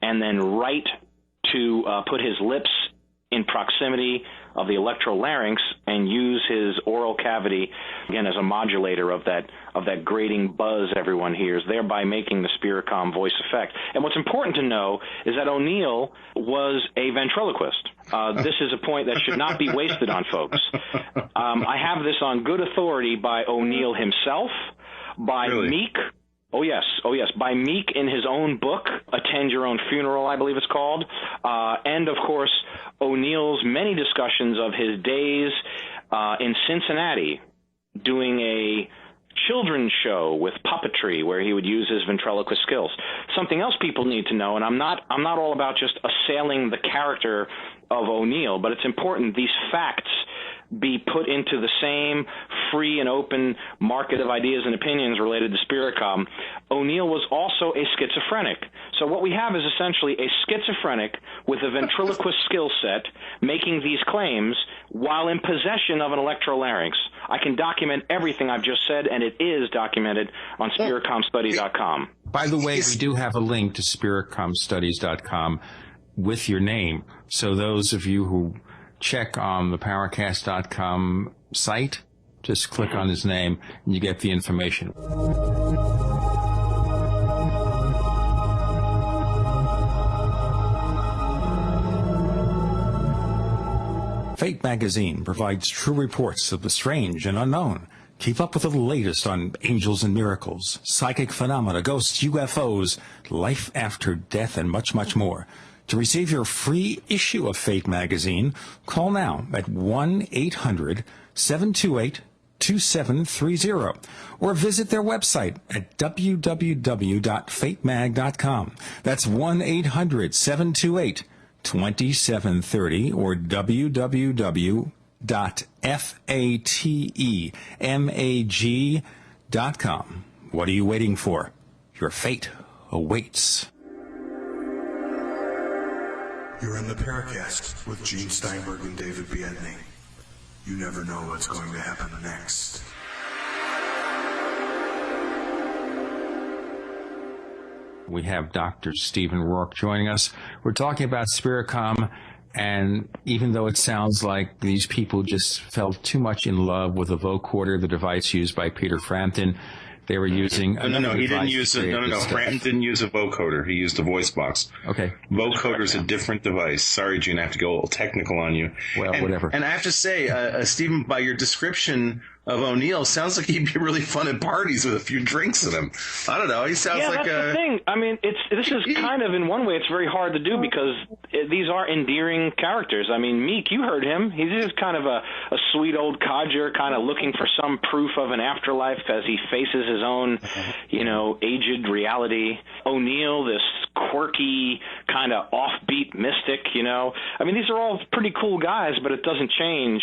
S6: and then right to put his lips in proximity of the electrolarynx, and use his oral cavity, again, as a modulator of that grating buzz everyone hears, thereby making the Spiricom voice effect. And what's important to know is that O'Neill was a ventriloquist. This is a point that should not be wasted on folks. I have this on good authority by O'Neill himself, by Meek. Oh, yes. By Meek in his own book, Attend Your Own Funeral, I believe it's called. And, of course, O'Neill's many discussions of his days in Cincinnati doing a children's show with puppetry where he would use his ventriloquist skills. Something else people need to know, and I'm not all about just assailing the character of O'Neill, but it's important these facts be put into the same free and open market of ideas and opinions related to Spiricom. O'Neill was also a schizophrenic. So what we have is essentially a schizophrenic with a ventriloquist skill set making these claims while in possession of an electrolarynx. I can document everything I've just said, and it is documented on SpiricomStudies.com.
S2: By the way, we do have a link to SpiricomStudies.com with your name. So those of you who check on the Paracast.com site, just click on his name and you get the information. Fate magazine provides true reports of the strange and unknown. Keep up with the latest on angels and miracles, psychic phenomena, ghosts, UFOs, life after death, and much, much more. To receive your free issue of Fate magazine, call now at 1-800-728-2730 or visit their website at www.fatemag.com. That's 1-800-728-2730 or www.fatemag.com. What are you waiting for? Your fate awaits.
S5: You're in the Paracast with Gene Steinberg and David Biedny. You never know what's going to happen next.
S2: We have Dr. Stephen Rourke joining us. We're talking about Spiricom, and even though it sounds like these people just fell too much in love with the vocoder, the device used by Peter Frampton, they were using
S1: No, he didn't use it. No. Frampton didn't use a vocoder. He used a voice box.
S2: Okay.
S1: Vocoder's a different device. Sorry, Gene, I have to go a little technical on you.
S2: Well, whatever.
S1: And I have to say, Stephen, by your description of O'Neill, sounds like he'd be really fun at parties with a few drinks in him. I don't know. He sounds like
S6: that's the thing. I mean, this is kind of, in one way, it's very hard to do because these are endearing characters. I mean, Meek, you heard him. He's just kind of a sweet old codger, kind of looking for some proof of an afterlife as he faces his own, aged reality. O'Neill, this quirky, kind of offbeat mystic, I mean, these are all pretty cool guys, but it doesn't change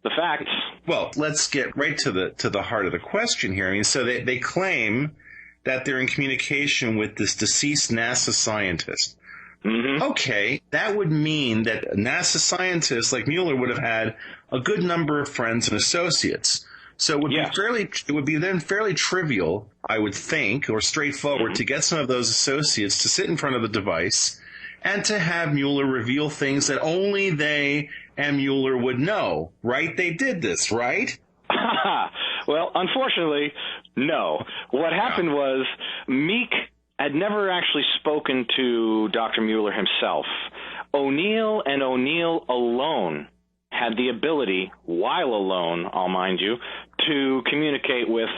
S6: the facts.
S1: Well, let's get right to the heart of the question here. I mean, so they claim that they're in communication with this deceased NASA scientist. Mm-hmm. Okay, that would mean that NASA scientists like Mueller would have had a good number of friends and associates. So it would be then fairly trivial, I would think, or straightforward to get some of those associates to sit in front of the device and to have Mueller reveal things that only they and Mueller would know, right? They did this, right?
S6: Well, unfortunately, no. What happened was Meek had never actually spoken to Dr. Mueller himself. O'Neill and O'Neill alone had the ability, while alone, I'll mind you, to communicate with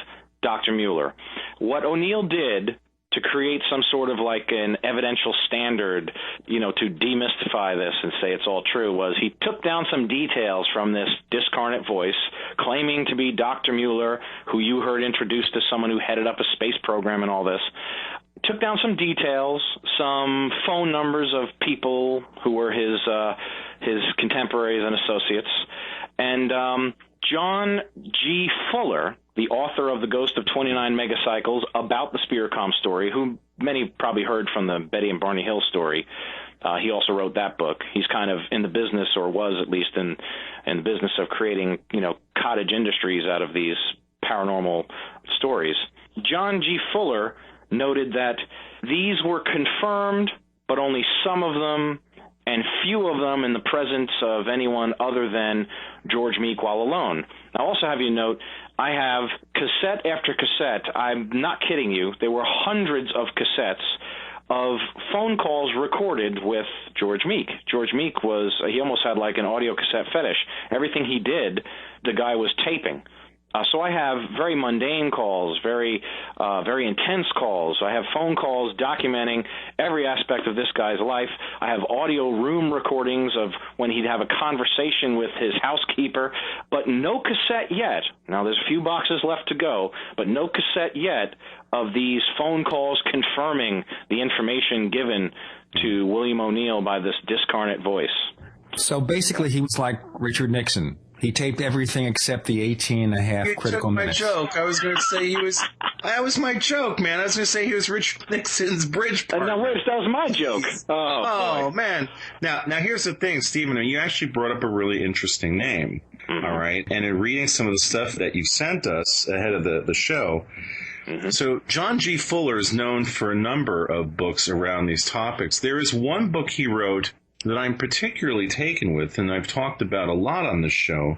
S6: Dr. Mueller. What O'Neill did to create some sort of like an evidential standard, to demystify this and say it's all true, was he took down some details from this discarnate voice claiming to be Dr. Mueller, who you heard introduced as someone who headed up a space program and all this. Took down some details, some phone numbers of people who were his contemporaries and associates, and John G. Fuller, the author of The Ghost of 29 Megacycles, about the Spiricom story, who many probably heard from the Betty and Barney Hill story. He also wrote that book. He's kind of in the business, or was at least in the business of creating, cottage industries out of these paranormal stories. John G. Fuller noted that these were confirmed, but only some of them, and few of them in the presence of anyone other than George Meek while alone. I also have you note, I have cassette after cassette. I'm not kidding you. There were hundreds of cassettes of phone calls recorded with George Meek. George Meek he almost had like an audio cassette fetish. Everything he did, the guy was taping. So I have very mundane calls, very intense calls. I have phone calls documenting every aspect of this guy's life. I have audio room recordings of when he'd have a conversation with his housekeeper, but no cassette yet. Now, there's a few boxes left to go, but no cassette yet of these phone calls confirming the information given to William O'Neill by this discarnate voice.
S2: So basically he was like Richard Nixon. He taped everything except the 18 and a half critical minutes.
S1: You took my joke. I was going to say that was my joke, man. I was going to say he was Richard Nixon's bridge partner.
S6: Now, that was my joke.
S1: Oh man. Now here's the thing, Stephen. You actually brought up a really interesting name. Mm-hmm. All right. And in reading some of the stuff that you sent us ahead of the show, so John G. Fuller is known for a number of books around these topics. There is one book he wrote that I'm particularly taken with, and I've talked about a lot on this show,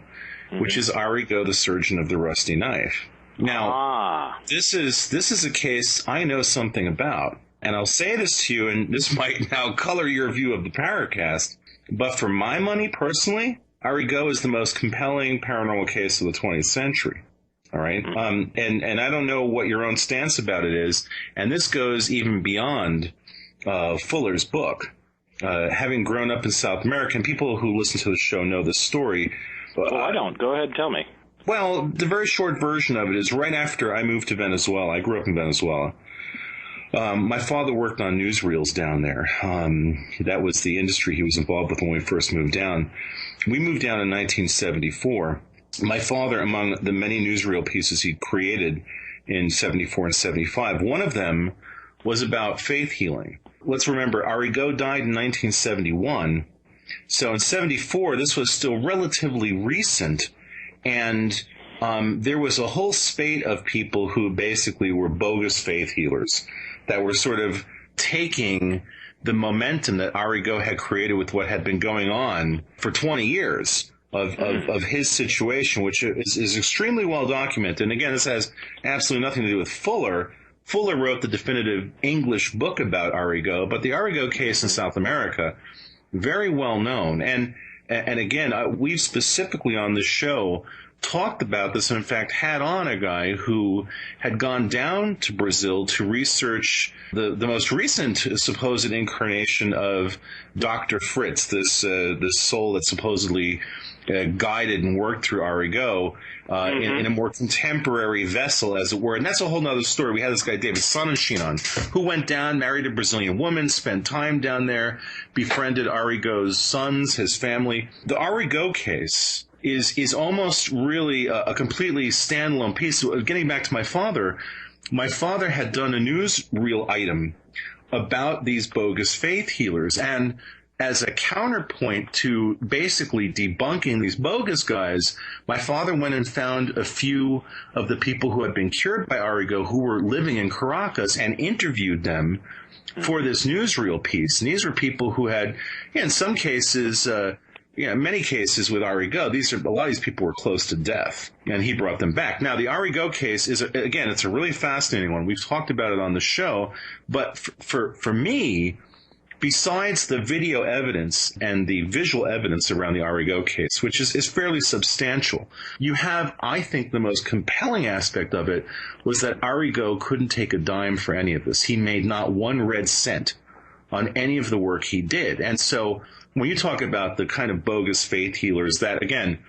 S1: which is Arrigo, the Surgeon of the Rusty Knife. Now, this is a case I know something about, and I'll say this to you, and this might now color your view of the Paracast, but for my money, personally, Arrigo is the most compelling paranormal case of the 20th century. All right? And I don't know what your own stance about it is, and this goes even beyond Fuller's book. Having grown up in South America, and people who listen to the show know this story.
S6: Well, I don't. Go ahead and tell me.
S1: Well, the very short version of it is right after I moved to Venezuela. I grew up in Venezuela. My father worked on newsreels down there. That was the industry he was involved with when we first moved down. We moved down in 1974. My father, among the many newsreel pieces he created in 74 and 75, one of them was about faith healing. Let's remember, Arrigo died in 1971. So in 74, this was still relatively recent. And there was a whole spate of people who basically were bogus faith healers that were sort of taking the momentum that Arrigo had created with what had been going on for 20 years of his situation, which is extremely well documented. And again, this has absolutely nothing to do with Fuller. Fuller wrote the definitive English book about Arrigo, but the Arrigo case in South America, very well known. And again, we've specifically on this show talked about this, and in fact had on a guy who had gone down to Brazil to research the most recent supposed incarnation of Dr. Fritz, this soul that supposedly guided and worked through Arrigo in a more contemporary vessel, as it were. And that's a whole other story. We had this guy, David Sonnenschein, on, who went down, married a Brazilian woman, spent time down there, befriended Arrigo's sons, his family. The Arrigo case is almost really a completely standalone piece. Getting back to my father had done a newsreel item about these bogus faith healers, and as a counterpoint to basically debunking these bogus guys, my father went and found a few of the people who had been cured by Arrigo who were living in Caracas and interviewed them for this newsreel piece. And these were people who had, in some cases, many cases with Arrigo, a lot of these people were close to death, and he brought them back. Now, the Arrigo case is, again, it's a really fascinating one. We've talked about it on the show, but for me, besides the video evidence and the visual evidence around the Arrigo case, which is fairly substantial, you have, I think, the most compelling aspect of it was that Arrigo couldn't take a dime for any of this. He made not one red cent on any of the work he did. And so when you talk about the kind of bogus faith healers that, again,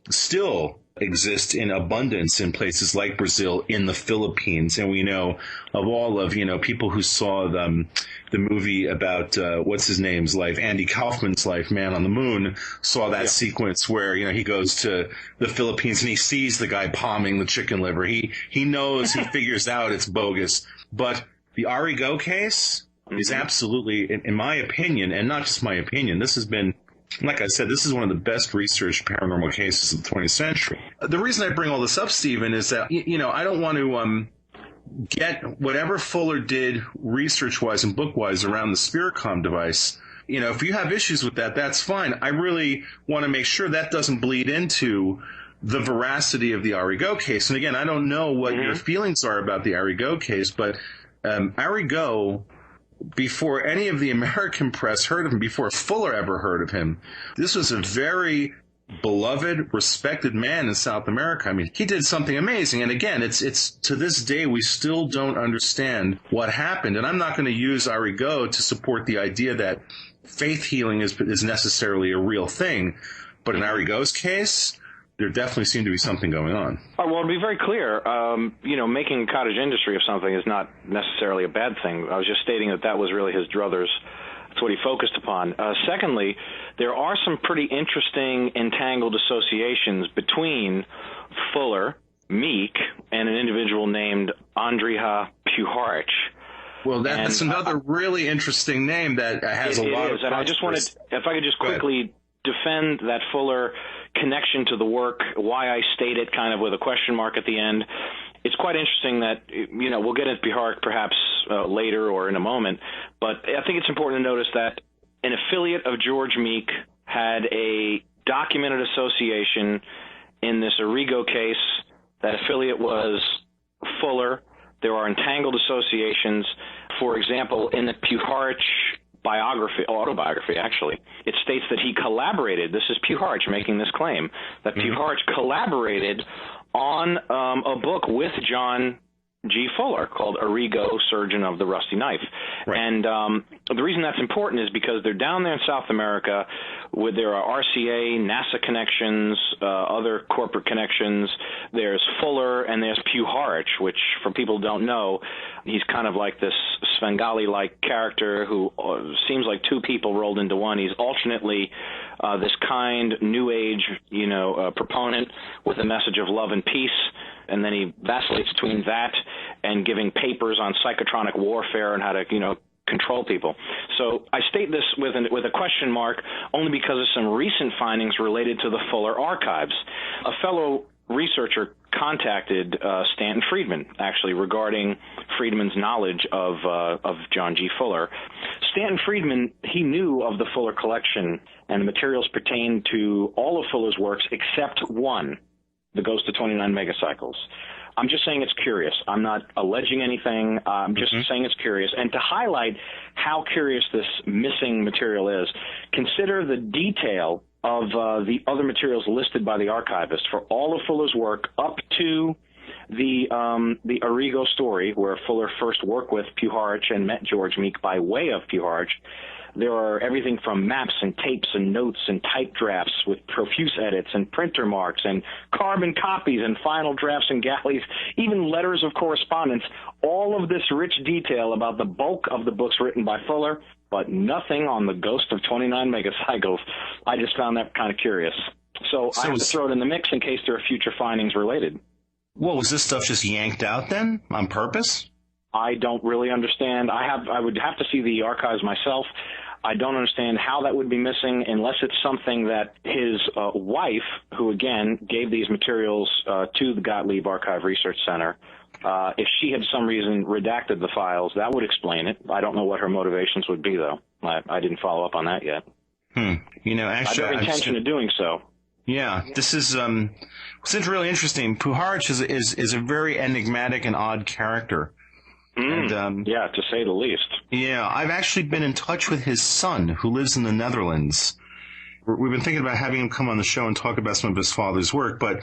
S1: still exist in abundance in places like Brazil, in the Philippines, and we know of all of, people who saw the movie about, what's his name's life, Andy Kaufman's life, Man on the Moon, saw that sequence where, he goes to the Philippines and he sees the guy palming the chicken liver. He knows, he figures out it's bogus. But the Arrigo case is absolutely, in my opinion, and not just my opinion, this has been, like I said, this is one of the best researched paranormal cases of the 20th century. The reason I bring all this up, Stephen, is that, I don't want to get whatever Fuller did research-wise and book-wise around the Spiricom device, if you have issues with that, that's fine. I really want to make sure that doesn't bleed into the veracity of the Arrigo case. And again, I don't know what your feelings are about the Arrigo case, but Arrigo, before any of the American press heard of him, before Fuller ever heard of him, this was a very beloved, respected man in South America. I mean, he did something amazing. And again, it's to this day, we still don't understand what happened. And I'm not going to use Arrigo to support the idea that faith healing is necessarily a real thing. But in Arrigo's case, there definitely seemed to be something going on.
S6: Well, to be very clear, making a cottage industry of something is not necessarily a bad thing. I was just stating that was really his druthers. That's what he focused upon. Secondly, there are some pretty interesting entangled associations between Fuller, Meek, and an individual named Andrija Puharich.
S1: Well, that's another really interesting name that has a lot of...
S6: And I just wanted, if I could just quickly defend that Fuller connection to the work, why I state it kind of with a question mark at the end. It's quite interesting that, we'll get into Puharich perhaps later or in a moment, but I think it's important to notice that an affiliate of George Meek had a documented association in this Arrigo case. That affiliate was Fuller. There are entangled associations. For example, in the Puharich autobiography, actually, it states that he collaborated. This is Puharich making this claim, that Puharich collaborated on a book with John G. Fuller called Arrigo, Surgeon of the Rusty Knife. Right. And the reason that's important is because they're down there in South America where there are RCA, NASA connections, other corporate connections. There's Fuller and there's Puharich, which for people who don't know, he's kind of like this Svengali-like character who seems like two people rolled into one. He's alternately this kind, new age, proponent with a message of love and peace, and then he vacillates between that and giving papers on psychotronic warfare and how to, control people. So I state this with a question mark only because of some recent findings related to the Fuller archives. A fellow researcher contacted Stanton Friedman, actually, regarding Friedman's knowledge of John G. Fuller. Stanton Friedman, he knew of the Fuller collection, and the materials pertain to all of Fuller's works except one, The Ghost of 29 Megacycles. I'm just saying it's curious. I'm not alleging anything. I'm just saying it's curious. And to highlight how curious this missing material is, consider the detail of the other materials listed by the archivist for all of Fuller's work up to the Arrigo story, where Fuller first worked with Puharich and met George Meek by way of Puharich. There are everything from maps and tapes and notes and type drafts with profuse edits and printer marks and carbon copies and final drafts and galleys, even letters of correspondence, all of this rich detail about the bulk of the books written by Fuller, but nothing on the Ghost of 29 Megacycles. I just found that kind of curious. So I have to throw it in the mix in case there are future findings related.
S1: Well, was this stuff just yanked out then on purpose?
S6: I don't really understand. I would have to see the archives myself. I don't understand how that would be missing unless it's something that his wife, who again gave these materials to the Gottlieb Archive Research Center, if she had some reason redacted the files, that would explain it. I don't know what her motivations would be, though. I didn't follow up on that yet.
S1: Actually,
S6: I have no intention of doing so.
S1: Yeah, this is it's really interesting. Puharich is a very enigmatic and odd character. And,
S6: yeah, to say the least.
S1: Yeah, I've actually been in touch with his son, who lives in the Netherlands. We've been thinking about having him come on the show and talk about some of his father's work, but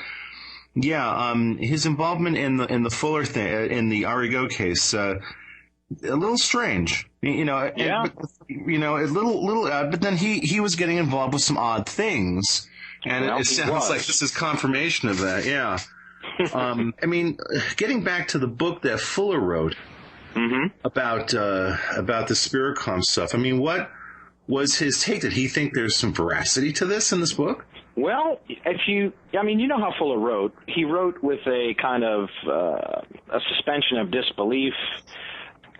S1: yeah, his involvement in the Fuller thing, in the Arrigo case, a little strange,
S6: Yeah.
S1: A little odd. But then he was getting involved with some odd things, and it sounds like this is confirmation of that. Yeah. Getting back to the book that Fuller wrote about the Spiricom stuff. What was his take? Did he think there's some veracity to this in this book?
S6: Well, you know how Fuller wrote. He wrote with a kind of a suspension of disbelief.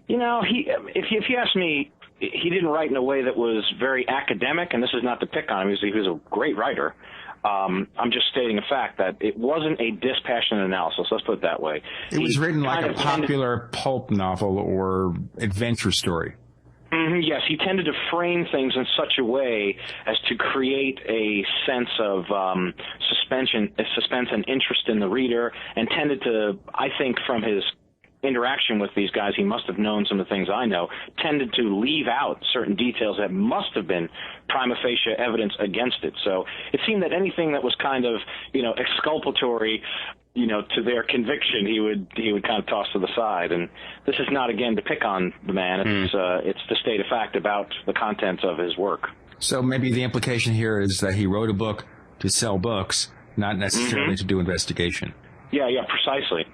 S6: If you ask me, he didn't write in a way that was very academic, and this is not to pick on him. He was a great writer. I'm just stating a fact that it wasn't a dispassionate analysis. Let's put it that way.
S2: It was written like a popular pulp novel or adventure story.
S6: Yes, he tended to frame things in such a way as to create a sense of suspense and interest in the reader, and tended to, I think, from his interaction with these guys, he must have known some of the things I know, tended to leave out certain details that must have been prima facie evidence against it. So it seemed that anything that was kind of, exculpatory, to their conviction, he would kind of toss to the side. And this is not, again, to pick on the man. It's to state a fact about the contents of his work.
S2: So maybe the implication here is that he wrote a book to sell books, not necessarily to do investigation.
S6: Yeah, precisely.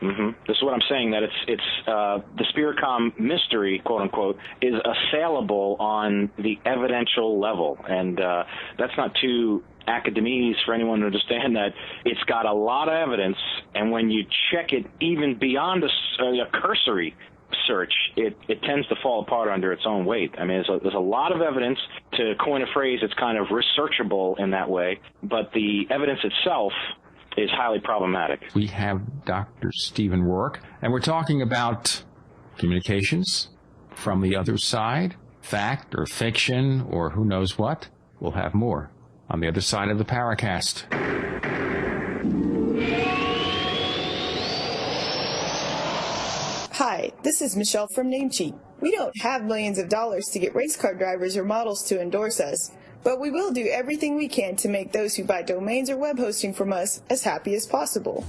S6: This is what I'm saying, that it's the Spiricom mystery, quote unquote, is assailable on the evidential level, and that's not too academese for anyone to understand that it's got a lot of evidence, and when you check it even beyond a cursory search, it tends to fall apart under its own weight. I mean, there's a lot of evidence. To coin a phrase, it's kind of researchable in that way, but the evidence itself is highly problematic.
S2: We have Dr. Stephen Rourke, and we're talking about communications from the other side, fact or fiction or who knows what. We'll have more on the other side of the Paracast.
S11: Hi, this is Michelle from Namecheap. We don't have millions of dollars to get race car drivers or models to endorse us, but we will do everything we can to make those who buy domains or web hosting from us as happy as possible.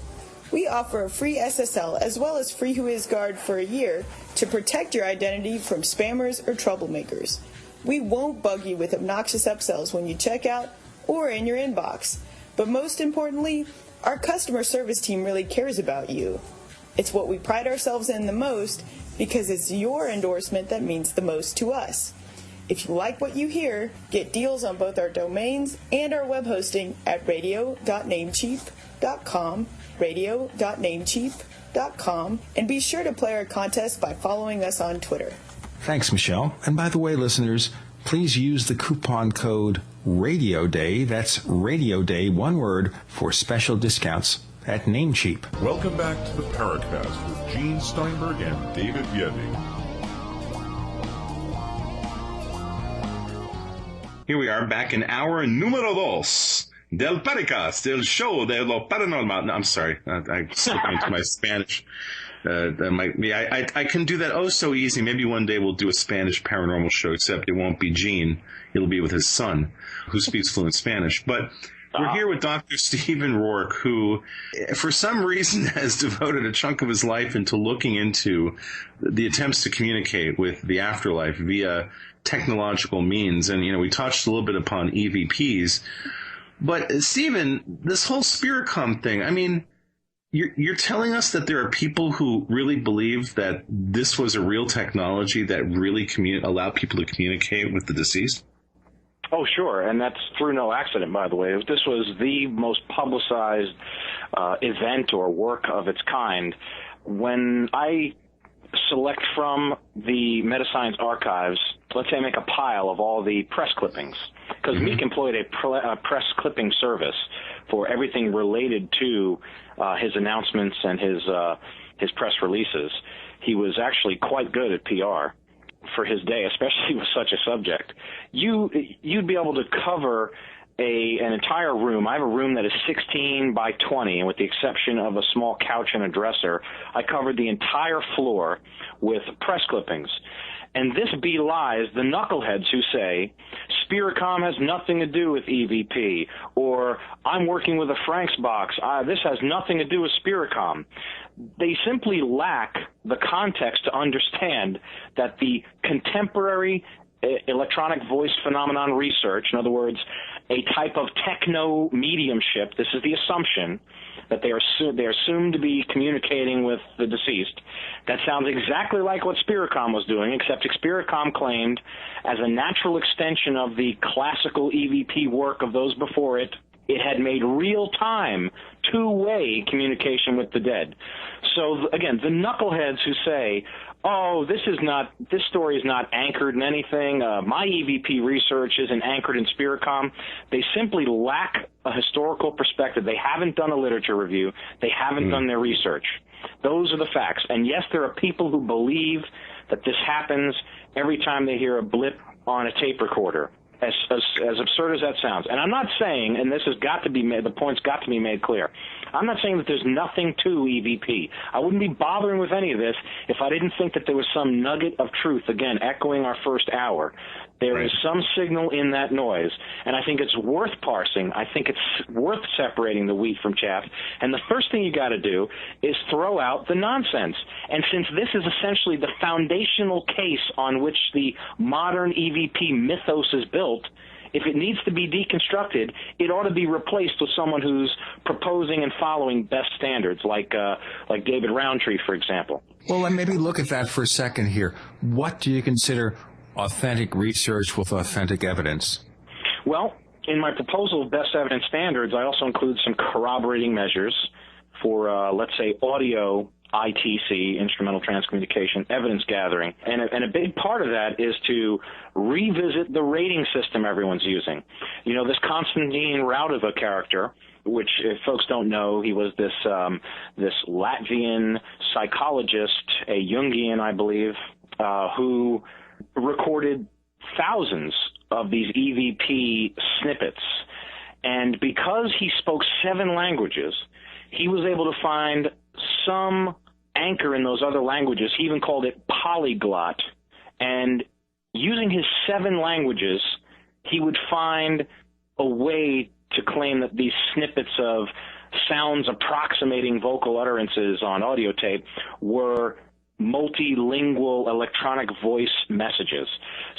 S11: We offer a free SSL as well as free WhoisGuard for a year to protect your identity from spammers or troublemakers. We won't bug you with obnoxious upsells when you check out or in your inbox. But most importantly, our customer service team really cares about you. It's what we pride ourselves in the most because it's your endorsement that means the most to us. If you like what you hear, get deals on both our domains and our web hosting at radio.namecheap.com, radio.namecheap.com, and be sure to play our contest by following us on Twitter.
S2: Thanks, Michelle. And by the way, listeners, please use the coupon code Radio Day, that's Radio Day, one word, for special discounts at Namecheap.
S4: Welcome back to the Paracast with Gene Steinberg and David Biedny.
S1: Here we are back in hour número dos del Paracast, el show de lo paranormal. No, I'm sorry. I slipped into my Spanish. I can do that so easy. Maybe one day we'll do a Spanish paranormal show, except it won't be Gene. It'll be with his son, who speaks fluent Spanish. But we're here with Dr. Stephen Rourke, who, for some reason, has devoted a chunk of his life into looking into the attempts to communicate with the afterlife via technological means. And, we touched a little bit upon EVPs. But, Stephen, this whole Spiricom thing, I mean, you're telling us that there are people who really believe that this was a real technology that really allowed people to communicate with the deceased?
S6: Oh, sure, and that's through no accident, by the way. This was the most publicized event or work of its kind. When I select from the Metascience archives, let's say I make a pile of all the press clippings, because Meek employed a press clipping service for everything related to his announcements and his press releases. He was actually quite good at PR for his day, especially with such a subject. You'd be able to cover an entire room. I have a room that is 16 by 20, and with the exception of a small couch and a dresser, I covered the entire floor with press clippings. And this belies the knuckleheads who say Spiricom has nothing to do with EVP, or I'm working with a Frank's box. This has nothing to do with Spiricom. They simply lack the context to understand that the contemporary electronic voice phenomenon research, in other words, a type of techno mediumship, this is the assumption, that they are assumed to be communicating with the deceased. That sounds exactly like what Spiricom was doing, except Spiricom claimed, as a natural extension of the classical EVP work of those before it, it had made real-time, two-way communication with the dead. So, again, the knuckleheads who say, oh, this story is not anchored in anything, my EVP research isn't anchored in Spiricom, they simply lack a historical perspective. They haven't done a literature review. They haven't done their research. Those are the facts. And yes, there are people who believe that this happens every time they hear a blip on a tape recorder. As absurd as that sounds. And I'm not saying, and this has got to be made, the point's got to be made clear, I'm not saying that there's nothing to EVP. I wouldn't be bothering with any of this if I didn't think that there was some nugget of truth, again, echoing our first hour. There is some signal in that noise, and I think it's worth parsing. I think it's worth separating the wheat from chaff. And the first thing you got to do is throw out the nonsense. And since this is essentially the foundational case on which the modern EVP mythos is built, if it needs to be deconstructed, it ought to be replaced with someone who's proposing and following best standards, like David Roundtree, for example.
S2: Well, and maybe look at that for a second here. What do you consider authentic research with authentic evidence?
S6: Well, in my proposal of best evidence standards, I also include some corroborating measures for, let's say, audio ITC, instrumental transcommunication, evidence gathering. And a big part of that is to revisit the rating system everyone's using. You know, this Konstantin Raudova character, which, if folks don't know, he was this Latvian psychologist, a Jungian, I believe, who recorded thousands of these EVP snippets. And because he spoke 7 languages, he was able to find some anchor in those other languages. He even called it polyglot. And using his 7 languages, he would find a way to claim that these snippets of sounds approximating vocal utterances on audio tape were multilingual electronic voice messages.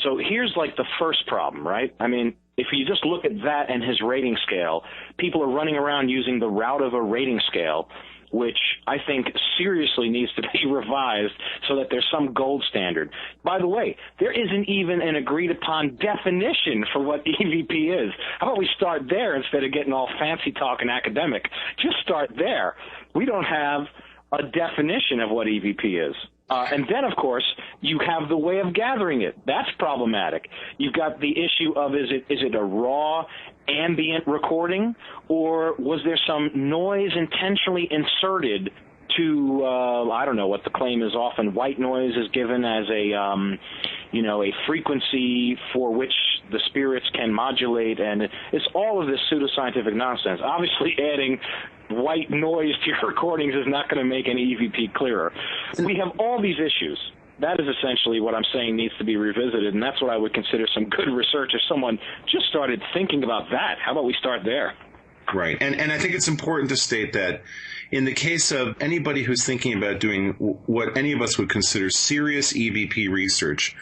S6: So here's like the first problem, right? I mean, if you just look at that and his rating scale, people are running around using the Raudova rating scale, which I think seriously needs to be revised so that there's some gold standard. By the way, there isn't even an agreed-upon definition for what EVP is. How about we start there instead of getting all fancy talking academic? Just start there. We don't have a definition of what EVP is. And then, of course, you have the way of gathering it. That's problematic. You've got the issue of is it a raw ambient recording, or was there some noise intentionally inserted to, I don't know what the claim is. Often white noise is given as a frequency for which the spirits can modulate, and it's all of this pseudoscientific nonsense. Obviously, adding white noise to your recordings is not going to make any EVP clearer. We have all these issues. That is essentially what I'm saying needs to be revisited, and that's what I would consider some good research if someone just started thinking about that. How about we start there?
S1: Right. And I think it's important to state that in the case of anybody who's thinking about doing what any of us would consider serious EVP research,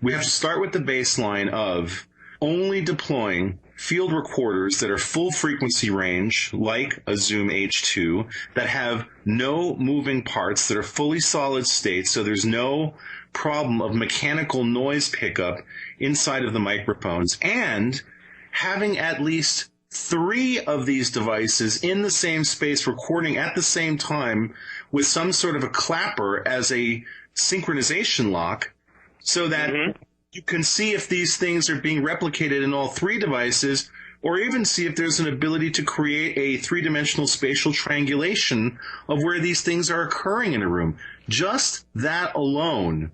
S1: we have to start with the baseline of only deploying field recorders that are full frequency range, like a Zoom H2, that have no moving parts, that are fully solid state, so there's no problem of mechanical noise pickup inside of the microphones, and having at least 3 of these devices in the same space recording at the same time with some sort of a clapper as a synchronization lock, so that you can see if these things are being replicated in all 3 devices, or even see if there's an ability to create a 3-dimensional spatial triangulation of where these things are occurring in a room. Just that alone,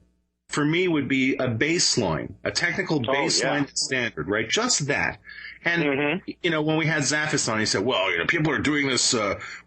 S1: for me, would be a baseline, a technical baseline standard, right? Just that. And, when we had Zaffis on, he said, well, people are doing this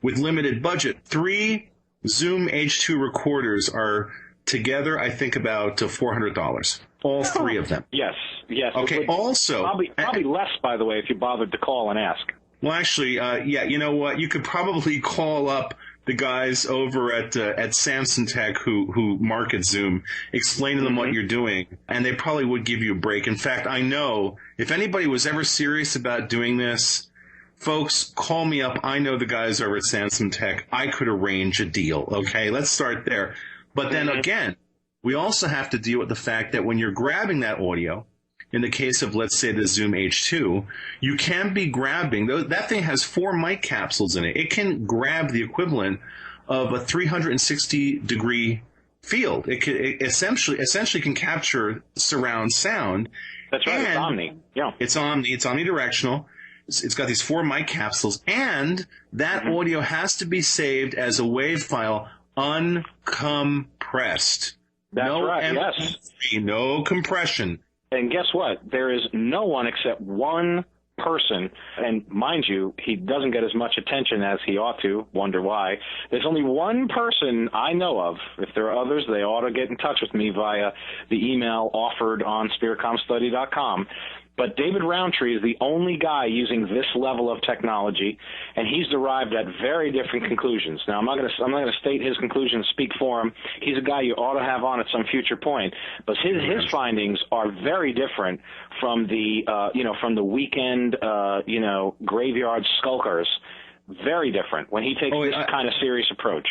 S1: with limited budget. 3 Zoom H2 recorders are together, I think, about $400. All 3 of them.
S6: Yes.
S1: Okay, also...
S6: Probably less, by the way, if you bothered to call and ask.
S1: Well, actually, you know what? You could probably call up the guys over at Samson Tech who market Zoom, explain to them what you're doing, and they probably would give you a break. In fact, I know if anybody was ever serious about doing this, folks, call me up. I know the guys over at Samson Tech. I could arrange a deal. Okay, let's start there. But then again, we also have to deal with the fact that when you're grabbing that audio, in the case of, let's say, the Zoom H2, you can be grabbing, that thing has 4 mic capsules in it. It can grab the equivalent of a 360-degree field. It essentially can capture surround sound.
S6: That's right, it's Omni. Yeah.
S1: It's omnidirectional. It's got these 4 mic capsules, and that audio has to be saved as a WAV file uncompressed.
S6: That's
S1: no
S6: right,
S1: MP3,
S6: yes.
S1: No compression.
S6: And guess what? There is no one except one person, and mind you, he doesn't get as much attention as he ought to. Wonder why. There's only one person I know of. If there are others, they ought to get in touch with me via the email offered on spiritcomstudy.com. But David Roundtree is the only guy using this level of technology, and he's derived at very different conclusions. Now, I'm not going to state his conclusions, speak for him. He's a guy you ought to have on at some future point. But his findings are very different from the weekend graveyard skulkers. Very different when he takes this kind of serious approach.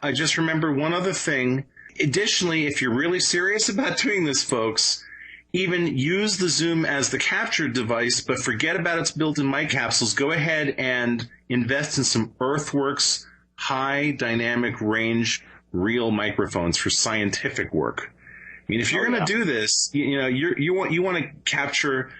S1: I just remember one other thing. Additionally, if you're really serious about doing this, folks, even use the Zoom as the capture device, but forget about its built-in mic capsules. Go ahead and invest in some Earthworks high dynamic range real microphones for scientific work. I mean, if you're going to do this, you want to capture.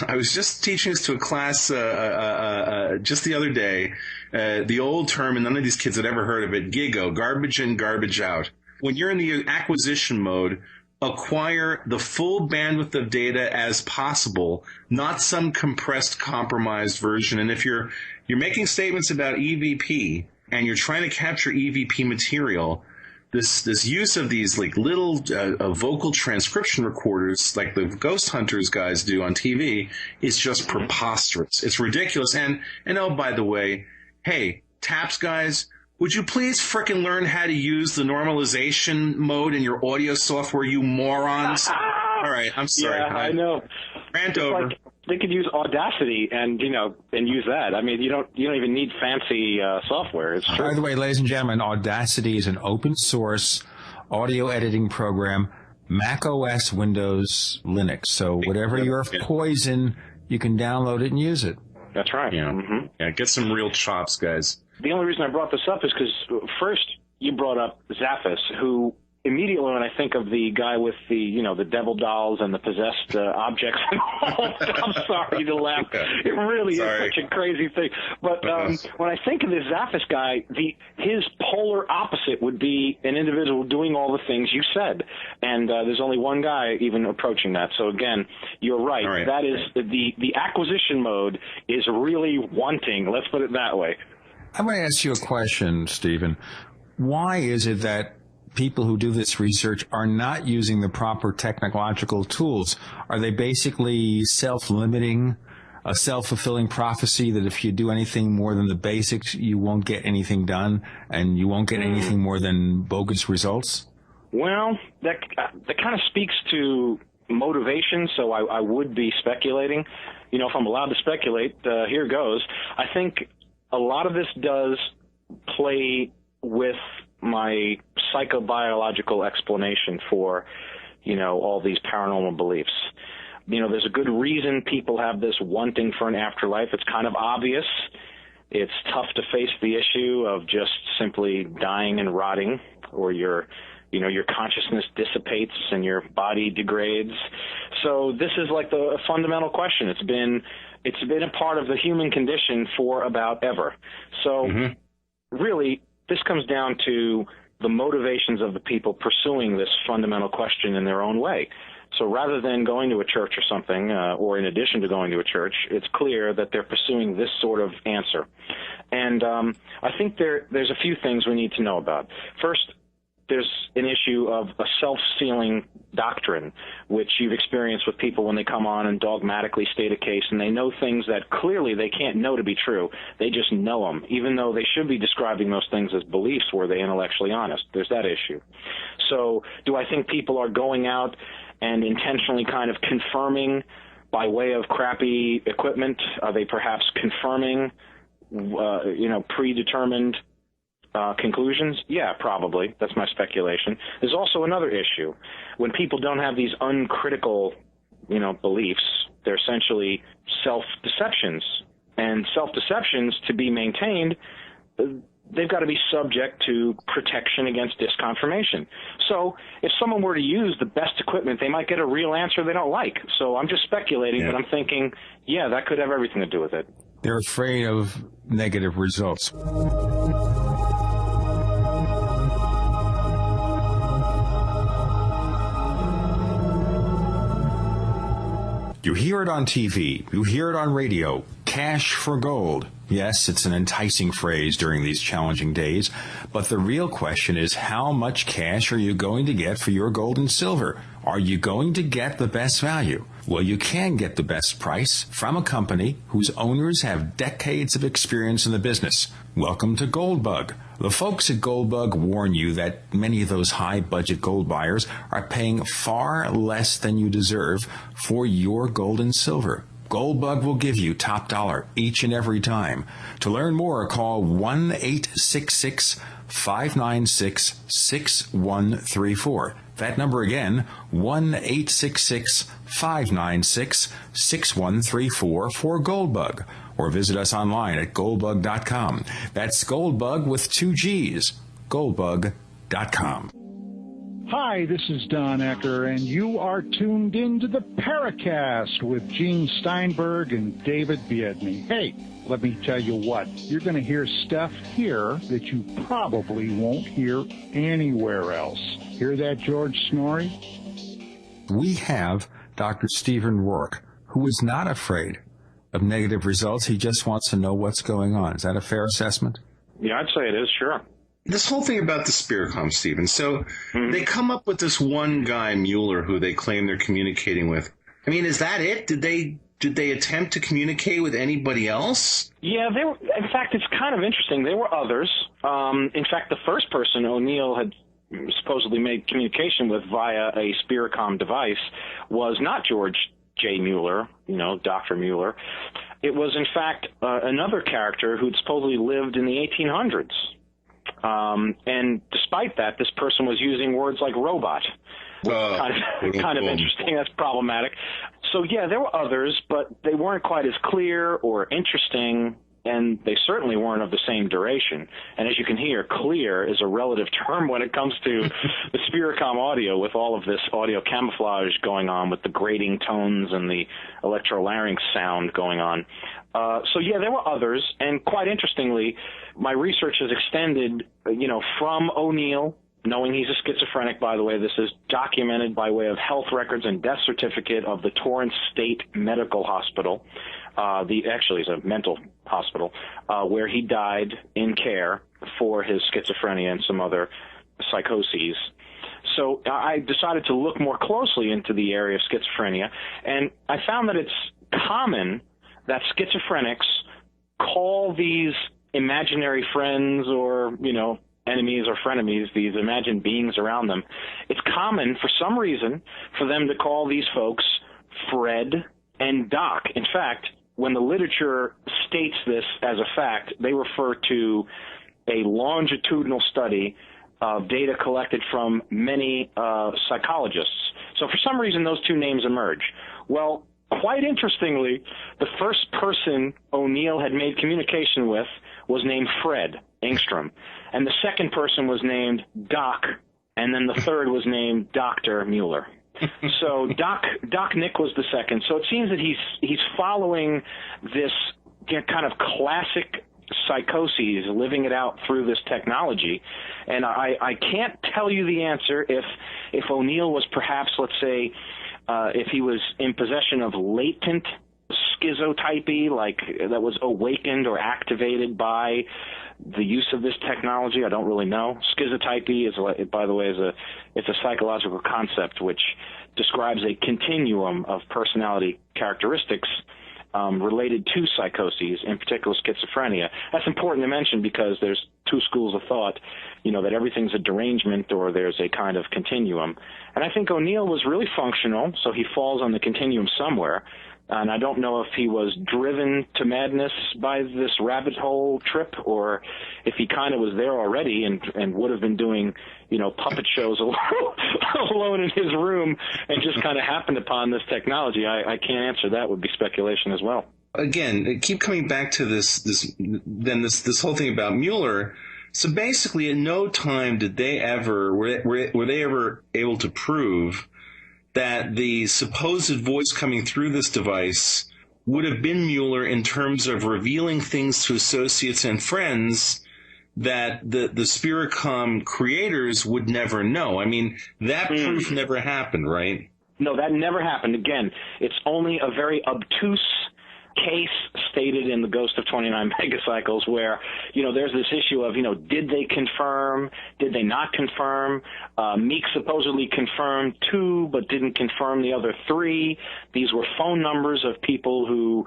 S1: I was just teaching this to a class just the other day. The old term, and none of these kids had ever heard of it, GIGO, garbage in, garbage out. When you're in the acquisition mode, acquire the full bandwidth of data as possible, not some compressed, compromised version. And if you're making statements about EVP and you're trying to capture EVP material, this use of these like little vocal transcription recorders, like the ghost hunters guys do on TV, is just preposterous. It's ridiculous. And oh, by the way, hey, TAPS guys, would you please frickin' learn how to use the normalization mode in your audio software, you morons? All right, I'm sorry.
S6: Yeah, I know.
S1: Rant over.
S6: Like they could use Audacity and use that. I mean, you don't even need fancy software. It's true.
S2: By the way, ladies and gentlemen, Audacity is an open source audio editing program, Mac OS, Windows, Linux. So whatever your poison, you can download it and use it.
S6: That's right.
S1: Yeah.
S6: Mm-hmm.
S1: Yeah, get some real chops, guys.
S6: The only reason I brought this up is because first you brought up Zaffis, who immediately when I think of the guy with the devil dolls and the possessed objects and all, I'm sorry to laugh. It really is such a crazy thing. But when I think of this Zaffis guy, his polar opposite would be an individual doing all the things you said. And there's only one guy even approaching that. So again, you're right.
S1: All right.
S6: That is the acquisition mode is really wanting. Let's put it that way.
S2: I'm going to ask you a question, Stephen. Why is it that people who do this research are not using the proper technological tools? Are they basically self-limiting, a self-fulfilling prophecy that if you do anything more than the basics, you won't get anything done and you won't get anything more than bogus results?
S6: Well, that kind of speaks to motivation, so I would be speculating. If I'm allowed to speculate, here goes. I think a lot of this does play with my psychobiological explanation for, all these paranormal beliefs. There's a good reason people have this wanting for an afterlife. It's kind of obvious. It's tough to face the issue of just simply dying and rotting, or your consciousness dissipates and your body degrades. So this is like a fundamental question. It's been a part of the human condition for about ever. So really, this comes down to the motivations of the people pursuing this fundamental question in their own way. So rather than going to a church or something, or in addition to going to a church, it's clear that they're pursuing this sort of answer. And I think there's a few things we need to know about. First, there's an issue of a self-sealing doctrine, which you've experienced with people when they come on and dogmatically state a case, and they know things that clearly they can't know to be true. They just know them, even though they should be describing those things as beliefs were they intellectually honest. There's that issue. So do I think people are going out and intentionally kind of confirming by way of crappy equipment? Are they perhaps confirming, predetermined conclusions? Yeah, probably. That's my speculation. There's also another issue. When people don't have these uncritical, beliefs, they're essentially self-deceptions. And self-deceptions, to be maintained, they've got to be subject to protection against disconfirmation. So if someone were to use the best equipment, they might get a real answer they don't like. So I'm just speculating, but I'm thinking, yeah, that could have everything to do with it.
S2: They're afraid of negative results. You hear it on TV. You hear it on radio. Cash for gold. Yes, it's an enticing phrase during these challenging days, but the real question is, how much cash are you going to get for your gold and silver? Are you going to get the best value? Well, you can get the best price from a company whose owners have decades of experience in the business. Welcome to Goldbug. The folks at Goldbug warn you that many of those high-budget gold buyers are paying far less than you deserve for your gold and silver. Goldbug will give you top dollar each and every time. To learn more, call 1-866-596-6134. That number again, 1-866-596-6134 for Goldbug. Or visit us online at goldbug.com. That's Goldbug with 2 G's. Goldbug.com.
S12: Hi, this is Don Ecker, and you are tuned in to the Paracast with Gene Steinberg and David Biedny. Hey, let me tell you what, you're going to hear stuff here that you probably won't hear anywhere else. Hear that, George Snorri?
S2: We have Dr. Stephen Rourke, who is not afraid of negative results. He just wants to know what's going on. Is that a fair assessment?
S6: Yeah, I'd say it is, sure.
S1: This whole thing about the Spiricom, Stephen. So they come up with this one guy, Mueller, who they claim they're communicating with. I mean, is that it? Did they attempt to communicate with anybody else?
S6: Yeah, they were. In fact, it's kind of interesting. There were others. In fact, the first person O'Neill had supposedly made communication with via a Spiricom device was not George J. Mueller, Dr. Mueller. It was, in fact, another character who'd supposedly lived in the 1800s. And despite that, this person was using words like robot. Kind of interesting. That's problematic. So, yeah, there were others, but they weren't quite as clear or interesting, and they certainly weren't of the same duration. And as you can hear, clear is a relative term when it comes to the Spiricom audio, with all of this audio camouflage going on with the grating tones and the electrolarynx sound going on. So, yeah, there were others, and quite interestingly, my research has extended, from O'Neill, knowing he's a schizophrenic, by the way. This is documented by way of health records and death certificate of the Torrance State Medical Hospital. Actually, it's a mental hospital, where he died in care for his schizophrenia and some other psychoses. So I decided to look more closely into the area of schizophrenia, and I found that it's common that schizophrenics call these imaginary friends or, enemies or frenemies, these imagined beings around them. It's common for some reason for them to call these folks Fred and Doc. In fact, when the literature states this as a fact, they refer to a longitudinal study of data collected from many psychologists. So for some reason, those two names emerge. Well, quite interestingly, the first person O'Neill had made communication with was named Fred Engstrom, and the second person was named Doc, and then the third was named Dr. Mueller. So Doc Nick was the second. So it seems that he's following this kind of classic psychoses, living it out through this technology. And I can't tell you the answer if O'Neill was perhaps, let's say, if he was in possession of latent schizotypy, like that was awakened or activated by the use of this technology. I don't really know. Schizotypy is, by the way, it's a psychological concept which describes a continuum of personality characteristics related to psychoses, in particular schizophrenia. That's important to mention because there's two schools of thought, that everything's a derangement or there's a kind of continuum. And I think O'Neill was really functional, so he falls on the continuum somewhere. And I don't know if he was driven to madness by this rabbit hole trip or if he kind of was there already and would have been doing, puppet shows alone in his room and just kind of happened upon this technology. I can't answer that. Would be speculation as well.
S1: Again, keep coming back to this whole thing about Mueller. So basically, at no time did they ever were they ever able to prove that the supposed voice coming through this device would have been Mueller in terms of revealing things to associates and friends that the Spiricom creators would never know. I mean, that proof never happened, right?
S6: No, that never happened. Again, it's only a very obtuse case stated in the Ghost of 29 Megacycles where, there's this issue of, did they confirm? Did they not confirm? Meek supposedly confirmed 2, but didn't confirm the other 3. These were phone numbers of people who,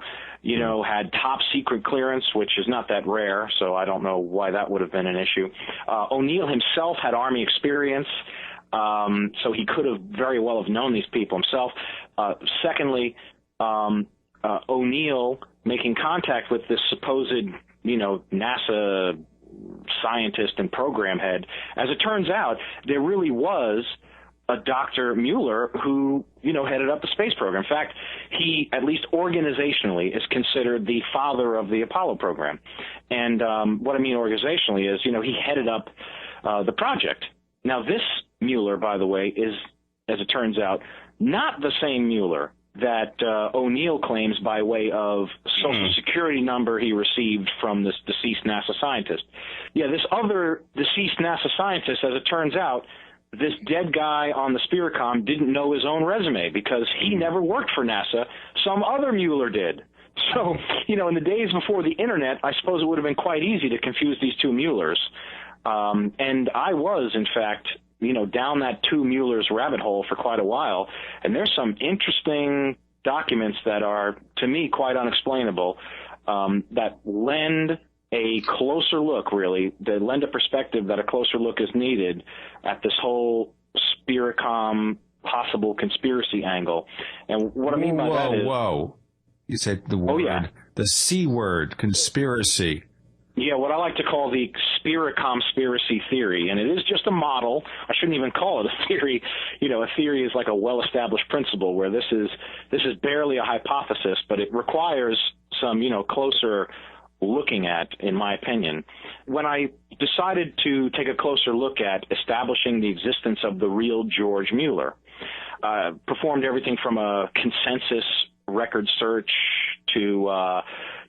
S6: had top secret clearance, which is not that rare, so I don't know why that would have been an issue. O'Neill himself had Army experience, so he could have very well have known these people himself. Secondly, O'Neill making contact with this supposed, NASA scientist and program head. As it turns out, there really was a Dr. Mueller who, headed up the space program. In fact, he, at least organizationally, is considered the father of the Apollo program. And what I mean organizationally is, he headed up the project. Now, this Mueller, by the way, is, as it turns out, not the same Mueller that O'Neill claims by way of Social Security number he received from this deceased NASA scientist. Yeah, this other deceased NASA scientist, as it turns out, this dead guy on the Spiricom didn't know his own resume because he never worked for NASA. Some other Mueller did. So, in the days before the Internet, I suppose it would have been quite easy to confuse these two Muellers. And I was, in fact, down that two Muellers rabbit hole for quite a while. And there's some interesting documents that are, to me, quite unexplainable, that lend a closer look, really. They lend a perspective that a closer look is needed at this whole Spiricom possible conspiracy angle. And what I mean by that is...
S2: Whoa. You said the word, the C word, conspiracy.
S6: Yeah, what I like to call the Spiricomspiracy theory, and it is just a model. I shouldn't even call it a theory. A theory is like a well-established principle, where this is barely a hypothesis, but it requires some, closer looking at, in my opinion. When I decided to take a closer look at establishing the existence of the real George Mueller, performed everything from a consensus record search to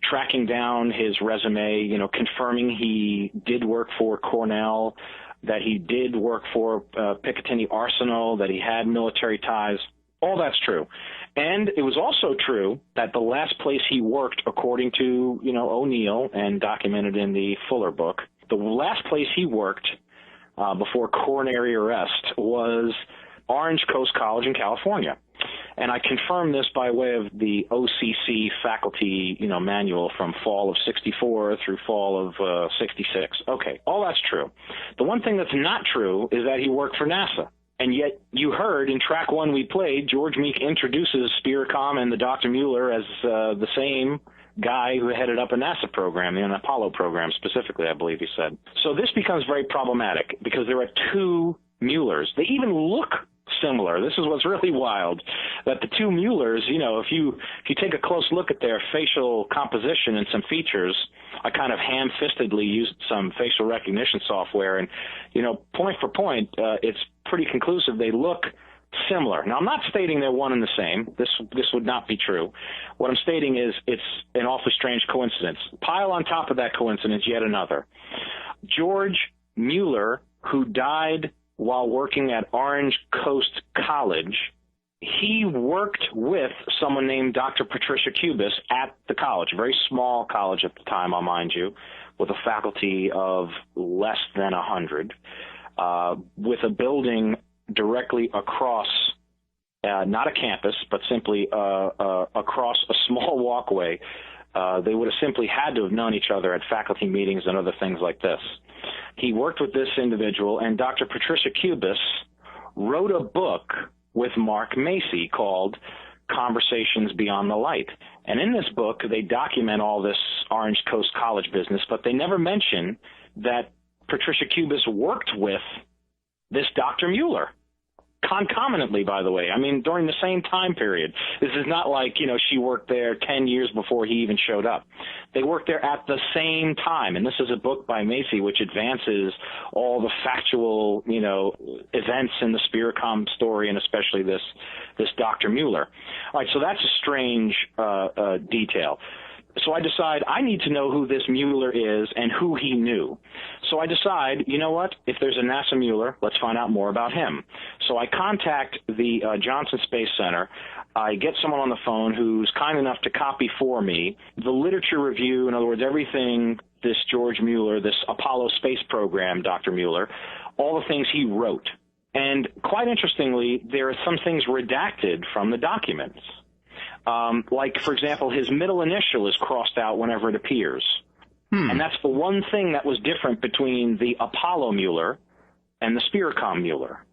S6: tracking down his resume, confirming he did work for Cornell, that he did work for Picatinny Arsenal, that he had military ties. All that's true. And it was also true that the last place he worked, according to, O'Neill and documented in the Fuller book, the last place he worked before coronary arrest was Orange Coast College in California. And I confirmed this by way of the OCC faculty, manual from fall of 64 through fall of 66. Okay, all that's true. The one thing that's not true is that he worked for NASA. And yet you heard in track one we played, George Meek introduces Spiricom and the Dr. Mueller as the same guy who headed up a NASA program, an Apollo program specifically, I believe he said. So this becomes very problematic because there are two Muellers. They even look similar. This is what's really wild, that the two Muellers, if you take a close look at their facial composition and some features, I kind of ham-fistedly used some facial recognition software, and, point for point, it's pretty conclusive. They look similar. Now, I'm not stating they're one and the same. This would not be true. What I'm stating is it's an awfully strange coincidence. Pile on top of that coincidence yet another. George Mueller, who died while working at Orange Coast College, he worked with someone named Dr. Patricia Kubis at the college, a very small college at the time, I'll mind you, with a faculty of less than 100, with a building directly across, not a campus, but simply across a small walkway. They would have simply had to have known each other at faculty meetings and other things like this. He worked with this individual, and Dr. Patricia Kubis wrote a book with Mark Macy called Conversations Beyond the Light. And in this book, they document all this Orange Coast College business, but they never mention that Patricia Kubis worked with this Dr. Mueller. Concomitantly, by the way. I mean, during the same time period. This is not like, she worked there 10 years before he even showed up. They worked there at the same time. And this is a book by Macy which advances all the factual, events in the Spiricom story, and especially this Dr. Mueller. All right, so that's a strange detail. So I decide I need to know who this Mueller is and who he knew. So I decide, you know what, if there's a NASA Mueller, let's find out more about him. So I contact the Johnson Space Center. I get someone on the phone who's kind enough to copy for me the literature review, in other words, everything this George Mueller, this Apollo space program, Dr. Mueller, all the things he wrote. And quite interestingly, there are some things redacted from the documents. Like, for example, his middle initial is crossed out whenever it appears. And that's the one thing that was different between the Apollo Mueller and the Spiricom Mueller.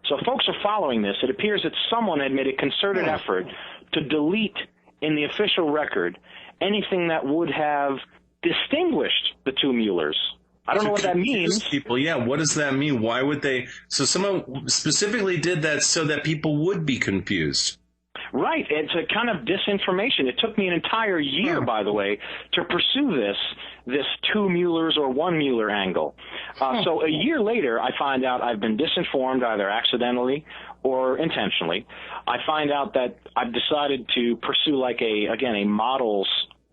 S6: So if folks are following this, it appears that someone had made a concerted effort to delete in the official record anything that would have distinguished the two Muellers. I don't know what that means.
S1: People, yeah, what does that mean? Why would they? So someone specifically did that so that people would be confused.
S6: Right. It's a kind of disinformation. It took me an entire year, by the way, to pursue this two Muellers or one Mueller angle. So a year later, I find out I've been disinformed either accidentally or intentionally. I find out that I've decided to pursue a models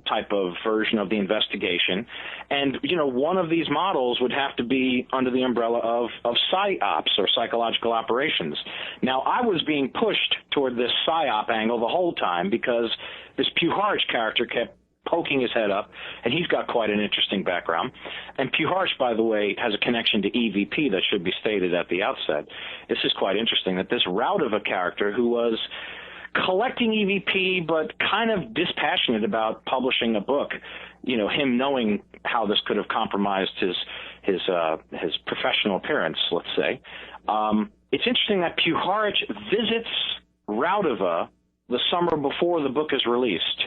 S6: type of version of the investigation. And, one of these models would have to be under the umbrella of PSYOPs, or psychological operations. Now, I was being pushed toward this PSYOP angle the whole time because this Puharich character kept poking his head up, and he's got quite an interesting background. And Puharich, by the way, has a connection to EVP that should be stated at the outset. This is quite interesting, that this route of a character who was collecting EVP, but kind of dispassionate about publishing a book, him knowing how this could have compromised his professional appearance, let's say. It's interesting that Puharich visits Raudova the summer before the book is released.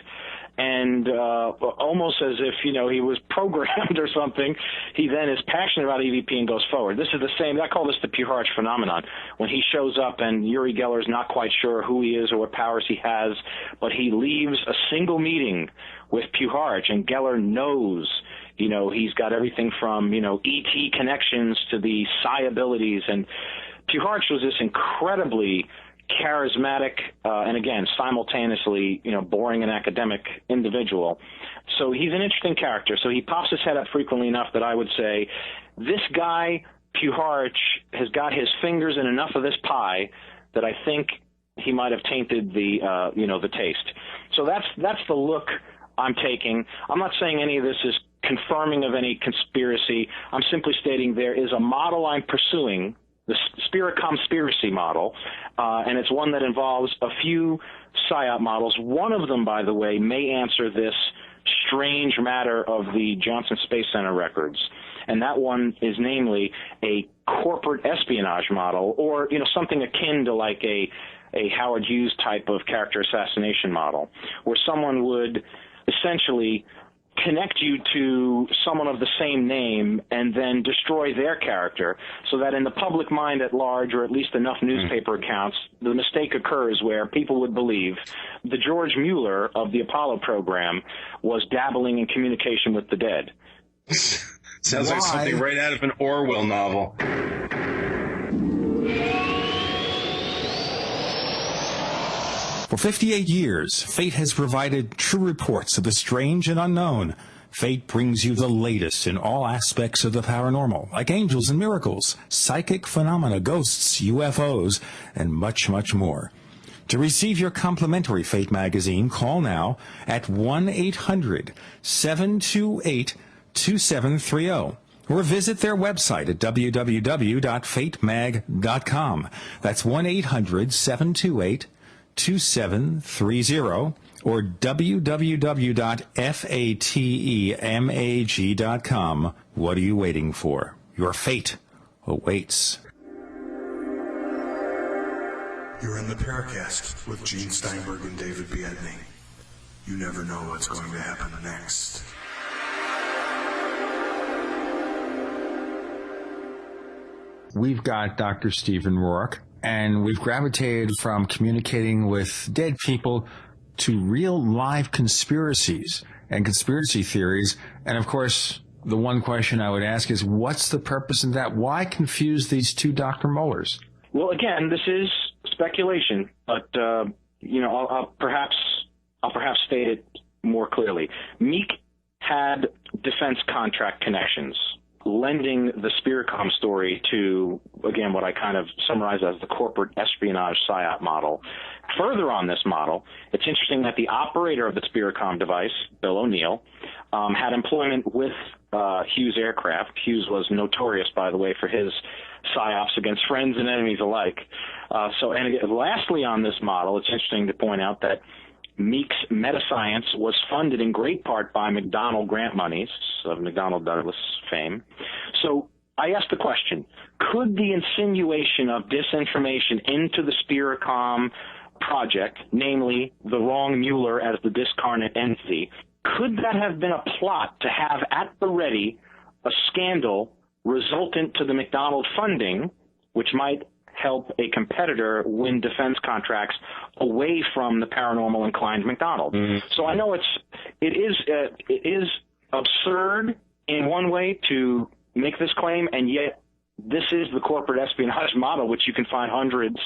S6: And almost as if, he was programmed or something, he then is passionate about EVP and goes forward. This is the same, I call this the Puharich phenomenon. When he shows up and Uri Geller's not quite sure who he is or what powers he has, but he leaves a single meeting with Puharich, and Geller knows, he's got everything from, ET connections to the psi abilities. And Puharich was this incredibly charismatic and again simultaneously boring and academic individual. So he's an interesting character. So he pops his head up frequently enough that I would say this guy Puharich has got his fingers in enough of this pie that I think he might have tainted the taste. So that's the look I'm taking. I'm not saying any of this is confirming of any conspiracy. I'm simply stating there is a model I'm pursuing, the Spiricomspiracy model, and it's one that involves a few PSYOP models. One of them, by the way, may answer this strange matter of the Johnson Space Center records, and that one is namely a corporate espionage model, or something akin to like a Howard Hughes type of character assassination model, where someone would essentially connect you to someone of the same name and then destroy their character, so that in the public mind at large, or at least enough newspaper accounts, the mistake occurs where people would believe the George Mueller of the Apollo program was dabbling in communication with the dead.
S1: Sounds like something right out of an Orwell novel.
S2: For 58 years, Fate has provided true reports of the strange and unknown. Fate brings you the latest in all aspects of the paranormal, like angels and miracles, psychic phenomena, ghosts, UFOs, and much, much more. To receive your complimentary Fate magazine, call now at 1-800-728-2730 or visit their website at www.fatemag.com. That's 1-800-728-2730 or www.fatemag.com. What are you waiting for? Your fate awaits.
S5: You're in the Paracast with Gene Steinberg and David Biedny. You never know what's going to happen next.
S2: We've got Dr. Stephen Rourke, and we've gravitated from communicating with dead people to real live conspiracies and conspiracy theories. And of course, the one question I would ask is, what's the purpose in that? Why confuse these two Dr. Muellers?
S6: Well, again, this is speculation, but I'll perhaps state it more clearly. Meek had defense contract connections, lending the Spiricom story to, again, what I kind of summarize as the corporate espionage PSYOP model. Further on this model, it's interesting that the operator of the Spiricom device, Bill O'Neill, had employment with Hughes Aircraft. Hughes was notorious, by the way, for his PSYOPs against friends and enemies alike. Lastly on this model, it's interesting to point out that Meek's Metascience was funded in great part by McDonnell grant monies, of McDonnell Douglas fame. So I asked the question, could the insinuation of disinformation into the Spiricom project, namely the wrong Mueller as the discarnate entity, could that have been a plot to have at the ready a scandal resultant to the McDonnell funding, which might help a competitor win defense contracts away from the paranormal inclined McDonnell? So I know it is absurd in one way to make this claim, and yet this is the corporate espionage model, which you can find hundreds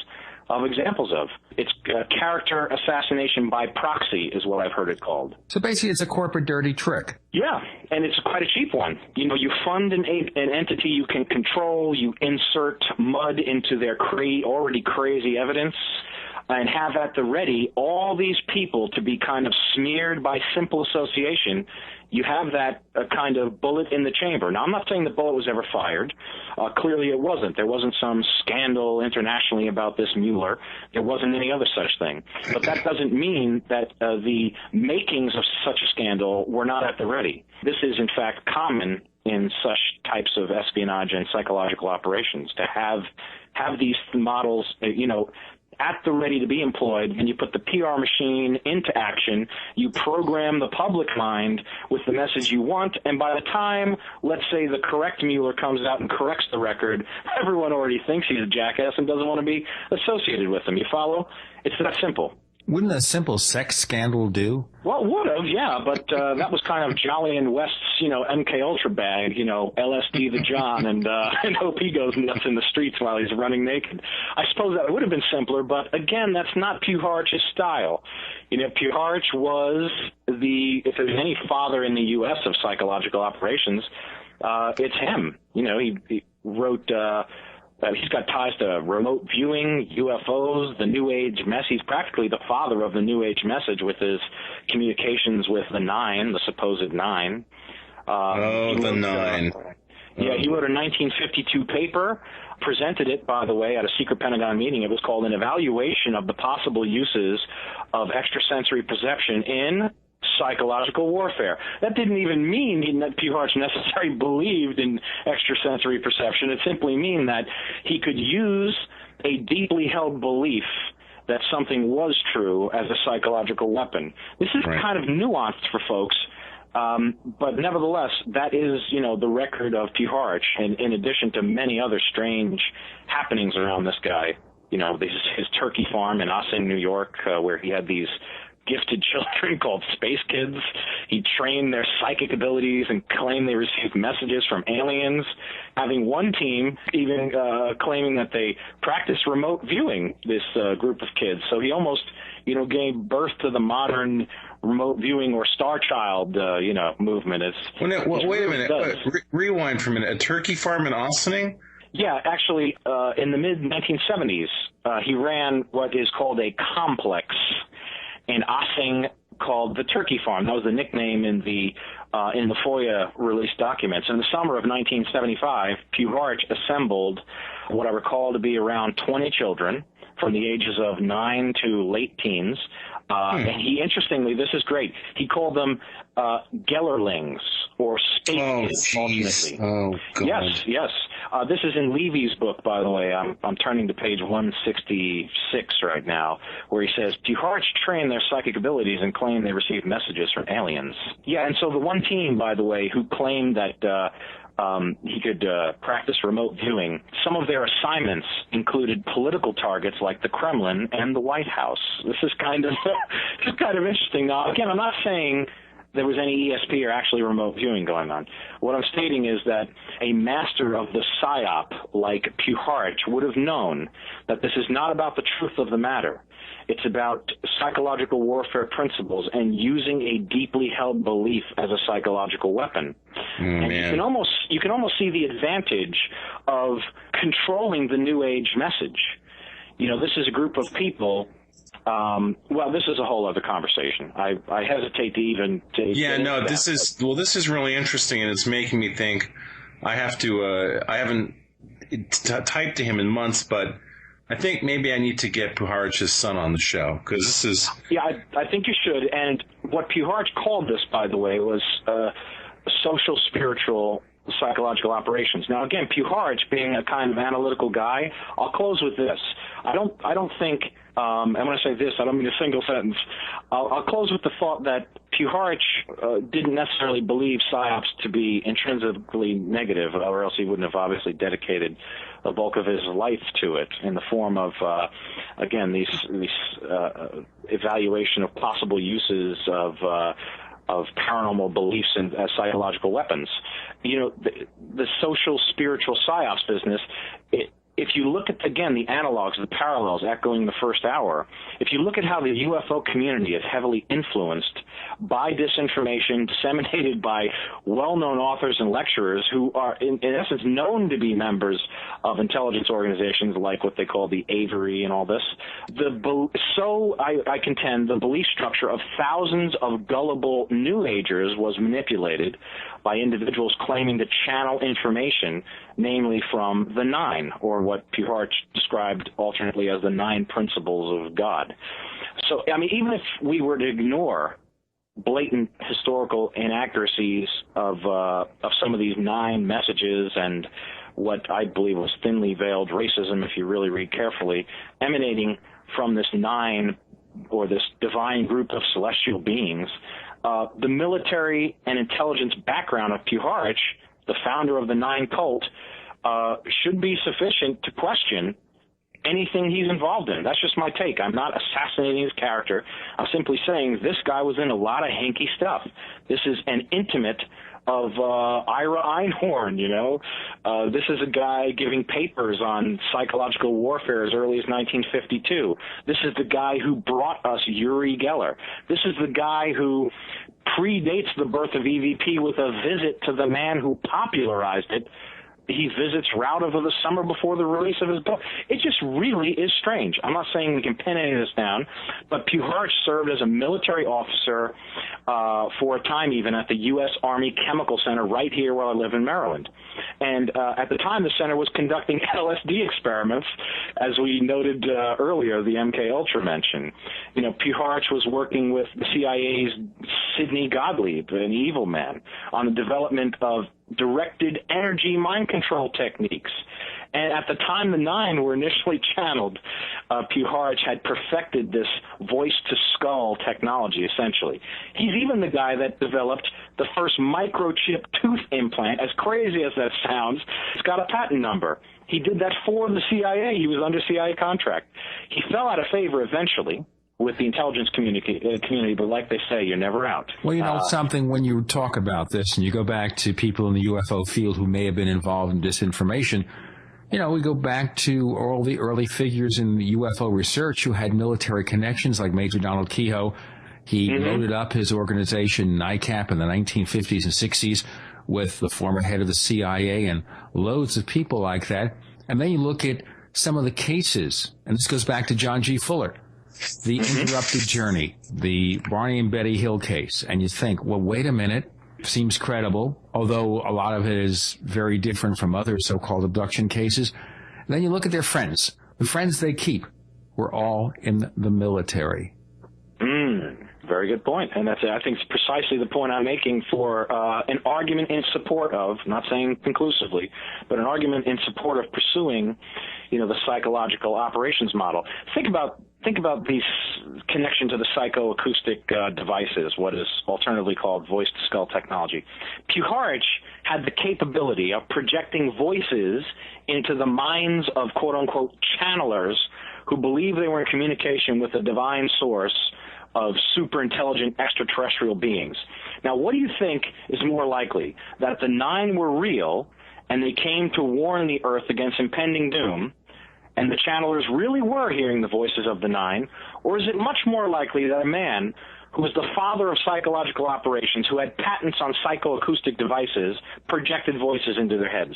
S6: of examples of. It's character assassination by proxy is what I've heard it called.
S2: So basically it's a corporate dirty trick.
S6: Yeah, and it's quite a cheap one. You know, you fund an entity you can control, you insert mud into their already crazy evidence, and have at the ready all these people to be kind of smeared by simple association. You have that kind of bullet in the chamber. Now, I'm not saying the bullet was ever fired. Clearly it wasn't. There wasn't some scandal internationally about this Mueller. There wasn't any other such thing. But that doesn't mean that the makings of such a scandal were not at the ready. This is, in fact, common in such types of espionage and psychological operations, to have these models, at the ready to be employed, and you put the PR machine into action, you program the public mind with the message you want, and by the time, let's say, the correct Mueller comes out and corrects the record, everyone already thinks he's a jackass and doesn't want to be associated with him. You follow? It's that simple.
S2: Wouldn't a simple sex scandal do?
S6: Well, it would have, yeah, but that was kind of Jolly and West's, MK Ultra bag, LSD the John, and hope he goes nuts in the streets while he's running naked. I suppose that would have been simpler, but again, that's not Puharic's style. Puharich was if there's any father in the U.S. of psychological operations, it's him. He wrote... he's got ties to remote viewing, UFOs, the New Age message. He's practically the father of the New Age message with his communications with the Nine, the supposed Nine.
S1: The Nine.
S6: He wrote a 1952 paper, presented it, by the way, at a secret Pentagon meeting. It was called An Evaluation of the Possible Uses of Extrasensory Perception in Psychological Warfare. That didn't even mean that Puharich necessarily believed in extrasensory perception. It simply means that he could use a deeply held belief that something was true as a psychological weapon. This is kind of nuanced for folks, but nevertheless, that is, the record of Puharich, and in addition to many other strange happenings around this guy. His turkey farm in Ossing, New York, where he had these gifted children called Space Kids. He trained their psychic abilities and claimed they received messages from aliens, having one team even claiming that they practiced remote viewing, this group of kids. So he almost, gave birth to the modern remote viewing or Star Child, movement.
S1: Wait a minute. Rewind for a minute. A turkey farm in Ossining?
S6: Yeah, actually, in the mid-1970s, he ran what is called a complex in Ossing called the Turkey Farm. That was the nickname in the FOIA release documents. In the summer of 1975, Puharich assembled what I recall to be around 20 children from the ages of 9 to late teens. And he, interestingly, this is great, he called them Gellerlings, or space kids, ultimately.
S1: Oh, God.
S6: Yes. This is in Levy's book, by the way. I'm turning to page 166 right now, where he says, Puharich trained their psychic abilities and claimed they received messages from aliens. Yeah, and so the one team, by the way, who claimed that he could practice remote viewing, some of their assignments included political targets like the Kremlin and the White House. This is kind of interesting. Now, again, I'm not saying there was any ESP or actually remote viewing going on. What I'm stating is that a master of the PSYOP like Puharich would have known that this is not about the truth of the matter. It's about psychological warfare principles and using a deeply held belief as a psychological weapon. And you can almost see the advantage of controlling the New Age message. This is a group of people. Well, this is a whole other conversation. I hesitate to even.
S1: This is really interesting, and it's making me think. I haven't typed to him in months, but I think maybe I need to get Puharich's son on the show, because this is...
S6: Yeah, I think you should. And what Puharich called this, by the way, was social, spiritual, psychological operations. Now, again, Puharich, being a kind of analytical guy, I'll close with this. I don't think... and when I say this, I don't mean a single sentence. I'll close with the thought that Puharich didn't necessarily believe PSYOPs to be intrinsically negative, or else he wouldn't have obviously dedicated the bulk of his life to it in the form of, again, these evaluation of possible uses of paranormal beliefs as psychological weapons. The social, spiritual PSYOPs business, if you look at, again, the analogs, the parallels echoing the first hour, if you look at how the UFO community is heavily influenced by disinformation disseminated by well-known authors and lecturers who are, in essence, known to be members of intelligence organizations like what they call the Avery and all this, I contend the belief structure of thousands of gullible New Agers was manipulated by individuals claiming to channel information, namely from the Nine, or what Puharich described alternately as the 9 principles of God. So, I mean, even if we were to ignore blatant historical inaccuracies of some of these 9 messages and what I believe was thinly veiled racism, if you really read carefully, emanating from this 9 or this divine group of celestial beings, the military and intelligence background of Puharich, the founder of the 9 cult, should be sufficient to question anything he's involved in. That's just my take. I'm not assassinating his character. I'm simply saying this guy was in a lot of hanky stuff. This is an intimate of Ira Einhorn, This is a guy giving papers on psychological warfare as early as 1952. This is the guy who brought us Uri Geller. This is the guy who predates the birth of EVP with a visit to the man who popularized it. He visits Rout over the summer before the release of his book. It just really is strange. I'm not saying we can pin any of this down, but Puharich served as a military officer for a time even at the U.S. Army Chemical Center right here where I live in Maryland. And at the time, the center was conducting LSD experiments, as we noted earlier, the MK Ultra mention. Puharich was working with the CIA's Sidney Gottlieb, an evil man, on the development of directed energy mind control techniques. And at the time the 9 were initially channeled, Puharich had perfected this voice-to-skull technology, essentially. He's even the guy that developed the first microchip tooth implant. As crazy as that sounds, it's got a patent number. He did that for the CIA. He was under CIA contract. He fell out of favor eventually with the intelligence community, but like they say, you're never out.
S2: Well, something, when you talk about this and you go back to people in the UFO field who may have been involved in disinformation, we go back to all the early figures in the UFO research who had military connections, like Major Donald Kehoe. He loaded up his organization, NICAP, in the 1950s and 60s with the former head of the CIA and loads of people like that. And then you look at some of the cases, and this goes back to John G. Fuller, the Interrupted Journey, the Barney and Betty Hill case, and you think, well, wait a minute, seems credible, although a lot of it is very different from other so-called abduction cases. And then you look at their friends. The friends they keep were all in the military.
S6: Very good point. And that's, I think, precisely the point I'm making for an argument in support of, not saying conclusively, but an argument in support of pursuing, the psychological operations model. Think about these connection to the psychoacoustic devices, what is alternatively called voice-to-skull technology. Puharich had the capability of projecting voices into the minds of quote-unquote channelers who believed they were in communication with a divine source of super intelligent extraterrestrial beings. Now, what do you think is more likely? That the 9 were real and they came to warn the Earth against impending doom, and the channelers really were hearing the voices of the nine, or is it much more likely that a man who was the father of psychological operations, who had patents on psychoacoustic devices, projected voices into their heads?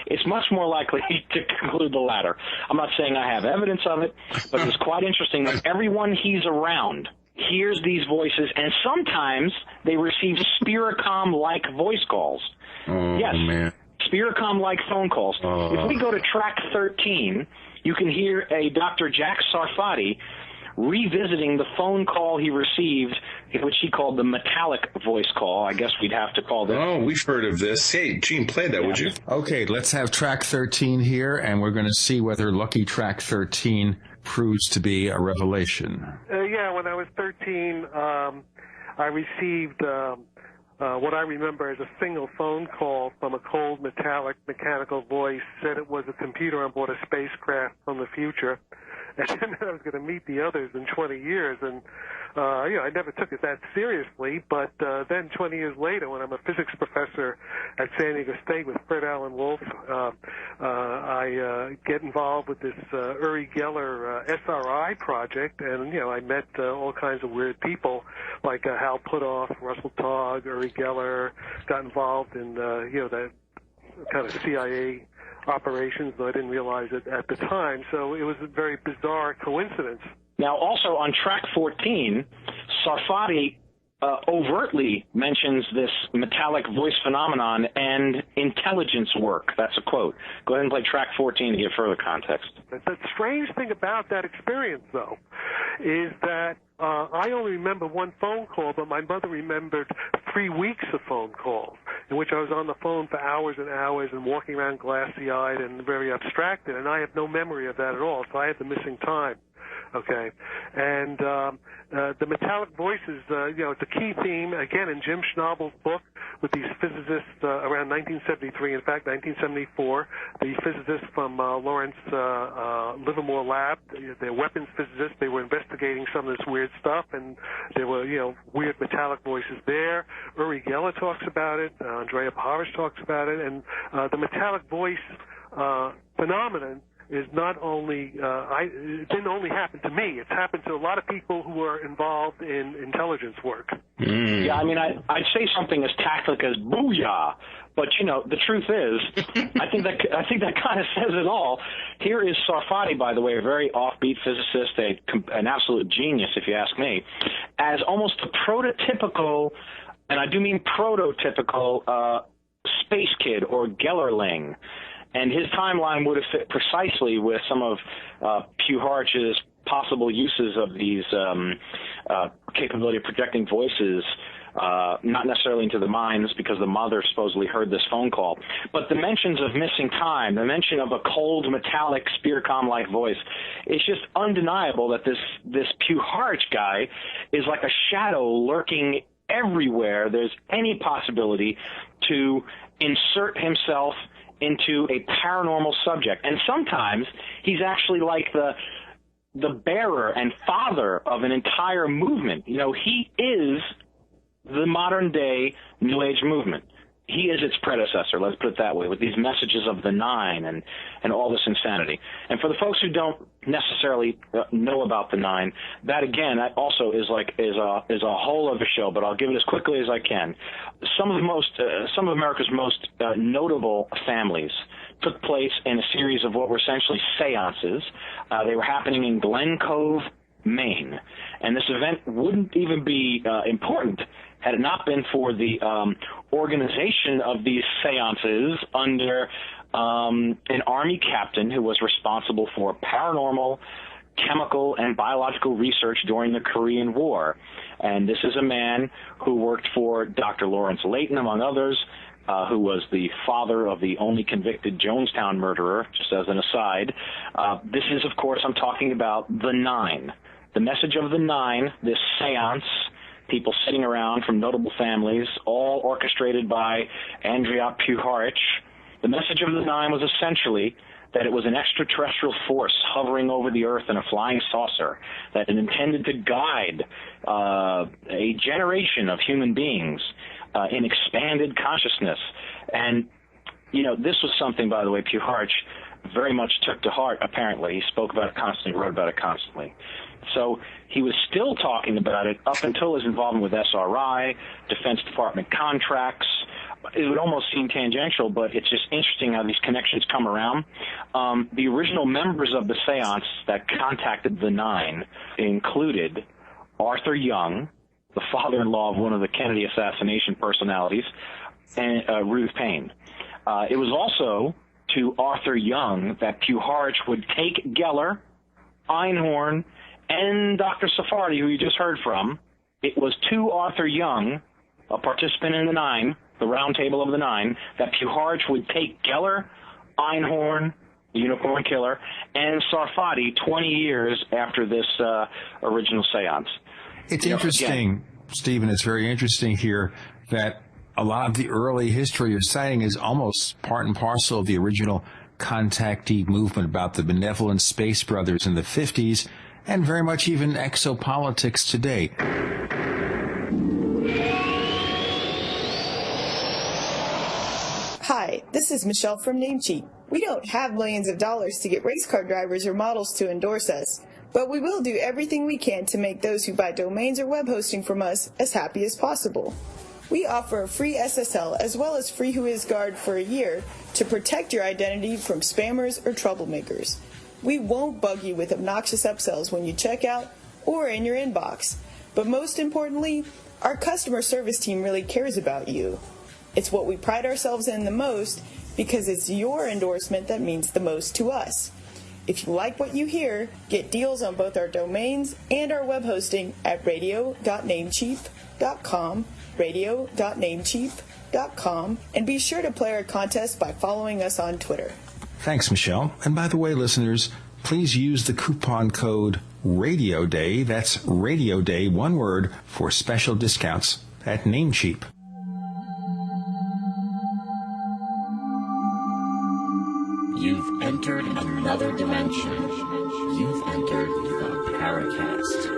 S6: It's much more likely to conclude the latter. I'm not saying I have evidence of it, but it's quite interesting that everyone he's around hears these voices, and sometimes they receive Spiricom-like voice calls.
S1: Oh,
S6: yes,
S1: man.
S6: Spiricom-like phone calls. If we go to track 13, you can hear a Dr. Jack Sarfati revisiting the phone call he received, which he called the metallic voice call. I guess we'd have to call this.
S1: Oh, we've heard of this. Hey, Gene, play that, would you?
S2: Okay, let's have track 13 here, and we're going to see whether lucky track 13 proves to be a revelation.
S13: Yeah, when I was 13, I received what I remember as a single phone call from a cold, metallic, mechanical voice. Said it was a computer on board a spacecraft from the future, and then I was going to meet the others in 20 years. And I never took it that seriously, but then 20 years later, when I'm a physics professor at San Diego State with Fred Allen Wolf, I get involved with this Uri Geller SRI project, and I met all kinds of weird people like Hal Puthoff, Russell Togg, Uri Geller. Got involved in that kind of CIA operations, though I didn't realize it at the time. So it was a very bizarre coincidence.
S6: Now, also on track 14, Sarfati overtly mentions this metallic voice phenomenon and intelligence work. That's a quote. Go ahead and play track 14 to give further context.
S13: The strange thing about that experience, though, is that I only remember one phone call, but my mother remembered 3 weeks of phone calls in which I was on the phone for hours and hours and walking around glassy-eyed and very abstracted, and I have no memory of that at all, so I had the missing time. Okay, and the metallic voices, it's a key theme, again, in Jim Schnabel's book with these physicists around 1973, in fact, 1974, the physicists from Lawrence Livermore Lab, they're weapons physicists, they were investigating some of this weird stuff, and there were, weird metallic voices there. Uri Geller talks about it, Andrea Parrish talks about it, and the metallic voice phenomenon is not only, it didn't only happen to me. It's happened to a lot of people who are involved in intelligence work.
S6: Yeah, I mean, I'd say something as tactful as booyah, but, the truth is, I think that kind of says it all. Here is Sarfati, by the way, a very offbeat physicist, an absolute genius, if you ask me, as almost a prototypical, and I do mean prototypical, space kid or Gellerling. And his timeline would have fit precisely with some of Puharic's possible uses of these capability of projecting voices, not necessarily into the minds because the mother supposedly heard this phone call, but the mentions of missing time, the mention of a cold, metallic, Spiricom-like voice, it's just undeniable that this Puharic guy is like a shadow lurking everywhere there's any possibility to insert himself into a paranormal subject. And sometimes he's actually like the bearer and father of an entire movement. He is the modern day New Age movement. He is its predecessor, let's put it that way, with these messages of the nine and all this insanity. And for the folks who don't necessarily know about the nine, that again, that also is a whole other show, but I'll give it as quickly as I can. Some of America's most notable families took place in a series of what were essentially seances. They were happening in Glen Cove, Maine. And this event wouldn't even be important had it not been for the organization of these seances under an Army captain who was responsible for paranormal, chemical, and biological research during the Korean War. And this is a man who worked for Dr. Lawrence Layton, among others, who was the father of the only convicted Jonestown murderer, just as an aside. This is, of course, I'm talking about the Nine. The message of the Nine, this seance, people sitting around from notable families, all orchestrated by Andrea Puharic. The message of the Nine was essentially that it was an extraterrestrial force hovering over the Earth in a flying saucer, that it intended to guide a generation of human beings in expanded consciousness. And, this was something, by the way, Puharic very much took to heart, apparently. He spoke about it constantly, wrote about it constantly. So he was still talking about it up until his involvement with SRI, Defense Department contracts. It would almost seem tangential, but it's just interesting how these connections come around. The original members of the seance that contacted the Nine included Arthur Young, the father-in-law of one of the Kennedy assassination personalities, and Ruth Payne. It was also to Arthur Young that Puharich would take Geller, Einhorn, and Dr. Sephardi, who you just heard from. It was to Arthur Young, a participant in the Nine, the round table of the Nine, that Puharich would take Geller, Einhorn, the Unicorn Killer, and Sarfati 20 years after this original seance.
S2: It's interesting, Stephen, it's very interesting here that a lot of the early history of sighting is almost part and parcel of the original contactee movement about the benevolent space brothers in the 50s, and very much even exopolitics today.
S11: Hi, this is Michelle from Namecheap. We don't have millions of dollars to get race car drivers or models to endorse us, but we will do everything we can to make those who buy domains or web hosting from us as happy as possible. We offer a free SSL as well as free WhoisGuard for a year to protect your identity from spammers or troublemakers. We won't bug you with obnoxious upsells when you check out or in your inbox. But most importantly, our customer service team really cares about you. It's what we pride ourselves in the most because it's your endorsement that means the most to us. If you like what you hear, get deals on both our domains and our web hosting at radio.namecheap.com, radio.namecheap.com, and be sure to play our contest by following us on Twitter.
S2: Thanks, Michelle. And by the way, listeners, please use the coupon code Radio Day, that's Radio Day, one word, for special discounts at Namecheap.
S14: You've entered another dimension. You've entered the Paracast.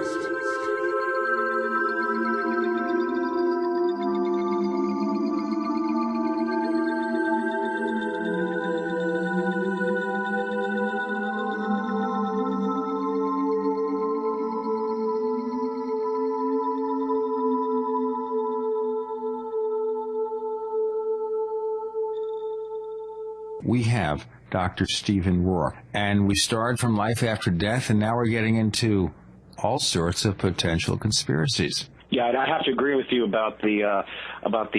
S2: We have Dr. Stephen Rourke, and we started from life after death, and now we're getting into all sorts of potential conspiracies.
S6: Yeah, I have to agree with you about the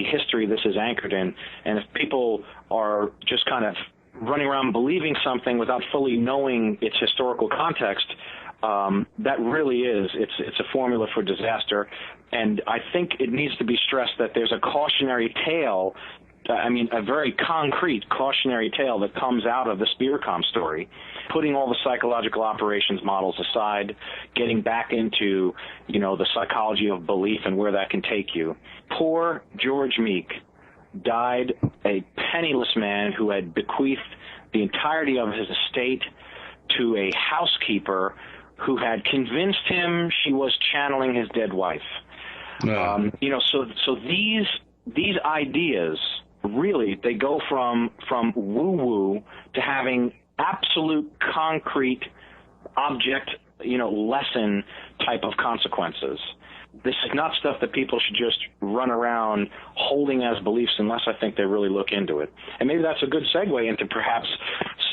S6: history this is anchored in, and if people are just kind of running around believing something without fully knowing its historical context, that really is it's a formula for disaster. And I think it needs to be stressed that there's a cautionary tale. I mean, a very concrete cautionary tale that comes out of the Spearcom story, putting all the psychological operations models aside, getting back into, the psychology of belief and where that can take you. Poor George Meek died a penniless man who had bequeathed the entirety of his estate to a housekeeper who had convinced him she was channeling his dead wife. So these ideas, really, they go from woo-woo to having absolute concrete object, lesson type of consequences. This is not stuff that people should just run around holding as beliefs unless I think they really look into it. And maybe that's a good segue into perhaps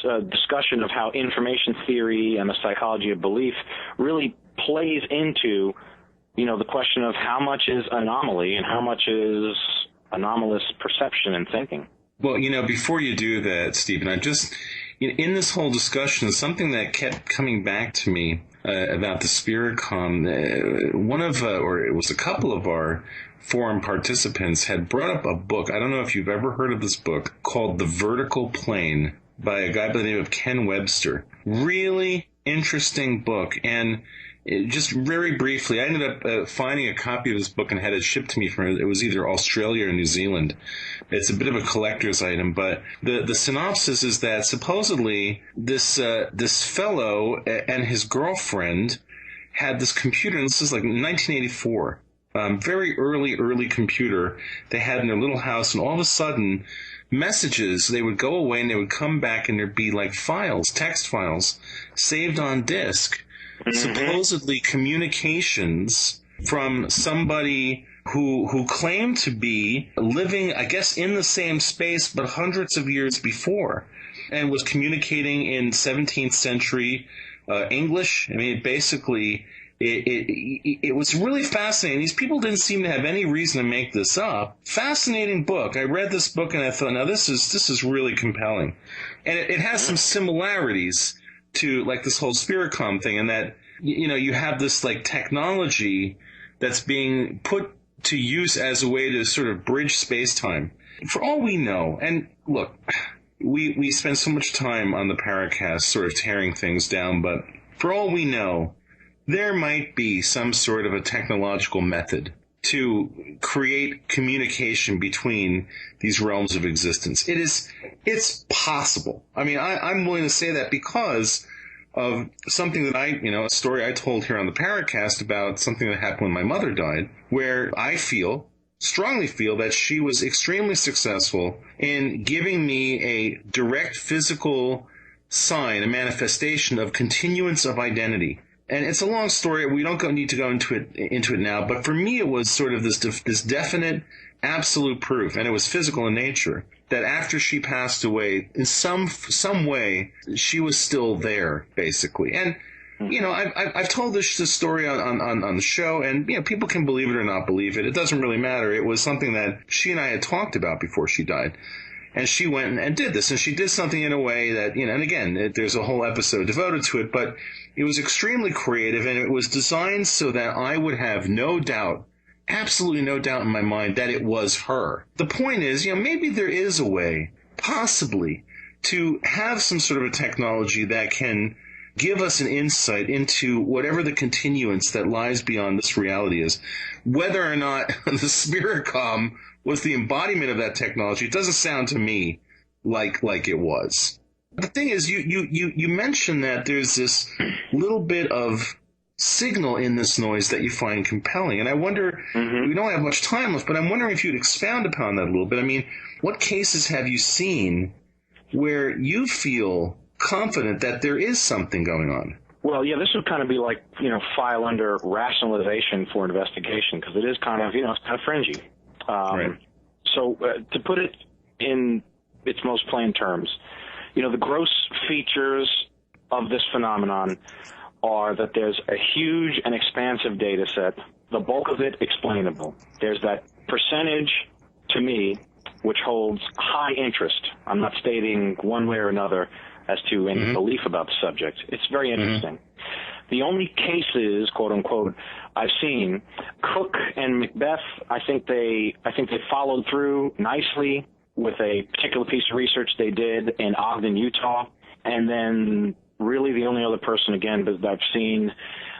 S6: a discussion of how information theory and the psychology of belief really plays into, the question of how much is anomaly and how much is anomalous perception and thinking.
S1: Well, before you do that, Stephen, I just, in this whole discussion, something that kept coming back to me about the Spiritcom, or it was a couple of our forum participants had brought up a book. I don't know if you've ever heard of this book called The Vertical Plane by a guy by the name of Ken Webster. Really interesting book. And just very briefly, I ended up finding a copy of this book and had it shipped to me from, it was either Australia or New Zealand. It's a bit of a collector's item, but the synopsis is that supposedly this fellow and his girlfriend had this computer, and this is like 1984, very early computer they had in their little house, and all of a sudden, messages, they would go away and they would come back, and there'd be like files, text files, saved on disk, supposedly communications from somebody who claimed to be living, I guess, in the same space, but hundreds of years before, and was communicating in 17th century English. I mean, basically, it was really fascinating. These people didn't seem to have any reason to make this up. Fascinating book. I read this book and I thought, now this is really compelling. And it has some similarities to like this whole Spiricom thing, in that, you know, you have this like technology that's being put to use as a way to sort of bridge space-time. For all we know, and look, we spend so much time on the Paracast sort of tearing things down, but for all we know, there might be some sort of a technological method to create communication between these realms of existence. It's possible. I mean, I'm willing to say that because of something that a story I told here on the Paracast about something that happened when my mother died, where I strongly feel that she was extremely successful in giving me a direct physical sign, a manifestation of continuance of identity. And it's a long story. We don't need to go into it now. But for me, it was sort of this definite, absolute proof, and it was physical in nature, that after she passed away, in some way, she was still there, basically. And you know, I've told this story on the show, and you know, people can believe it or not believe it. It doesn't really matter. It was something that she and I had talked about before she died. And she went and did this, and she did something in a way that, you know, and again, there's a whole episode devoted to it, but it was extremely creative, and it was designed so that I would have no doubt, absolutely no doubt in my mind that it was her. The point is, you know, maybe there is a way, possibly, to have some sort of a technology that can give us an insight into whatever the continuance that lies beyond this reality is. Whether or not the Spiricom was the embodiment of that technology, it doesn't sound to me like it was. The thing is, you mentioned that there's this little bit of signal in this noise that you find compelling. And I wonder, we don't have much time left, but I'm wondering if you'd expound upon that a little bit. I mean, what cases have you seen where you feel confident that there is something going on?
S6: Well, yeah, this would kind of be like, you know, file under rationalization for investigation, because it is kind of, you know, it's kind of fringy.
S1: Right.
S6: So to put it in its most plain terms, you know, the gross features of this phenomenon are that there's a huge and expansive data set, the bulk of it explainable. There's that percentage, to me, which holds high interest. I'm not stating one way or another as to any belief about the subject. It's very interesting. The only cases, quote unquote, I've seen, Cook and Macbeth, I think they followed through nicely with a particular piece of research they did in Ogden, Utah, and then really the only other person, again, that I've seen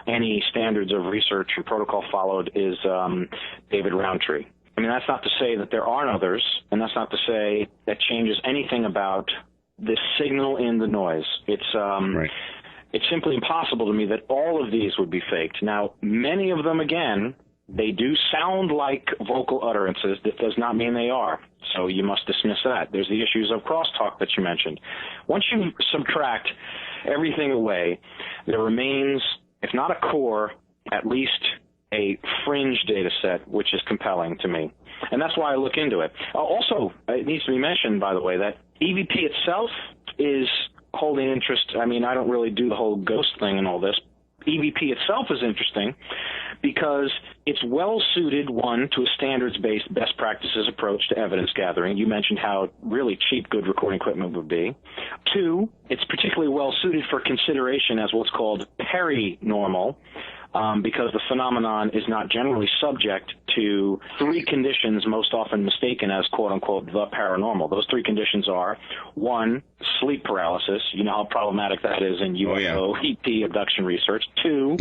S6: any standards of research and protocol followed is David Roundtree. I mean, that's not to say that there aren't others, and that's not to say that changes anything about this signal in the noise. It's simply impossible to me that all of these would be faked. Now, many of them, again, they do sound like vocal utterances. That does not mean they are. So you must dismiss that. There's the issues of crosstalk that you mentioned. Once you subtract everything away, there remains, if not a core, at least a fringe data set, which is compelling to me. And that's why I look into it. Also, it needs to be mentioned, by the way, that EVP itself is holding interest. I mean, I don't really do the whole ghost thing and all this. EVP itself is interesting because it's well-suited, one, to a standards-based best practices approach to evidence gathering. You mentioned how really cheap good recording equipment would be. Two, it's particularly well-suited for consideration as what's called perinormal, because the phenomenon is not generally subject to three conditions most often mistaken as, quote-unquote, the paranormal. Those three conditions are, one, sleep paralysis. You know how problematic that is in UFO, ET abduction research. Two,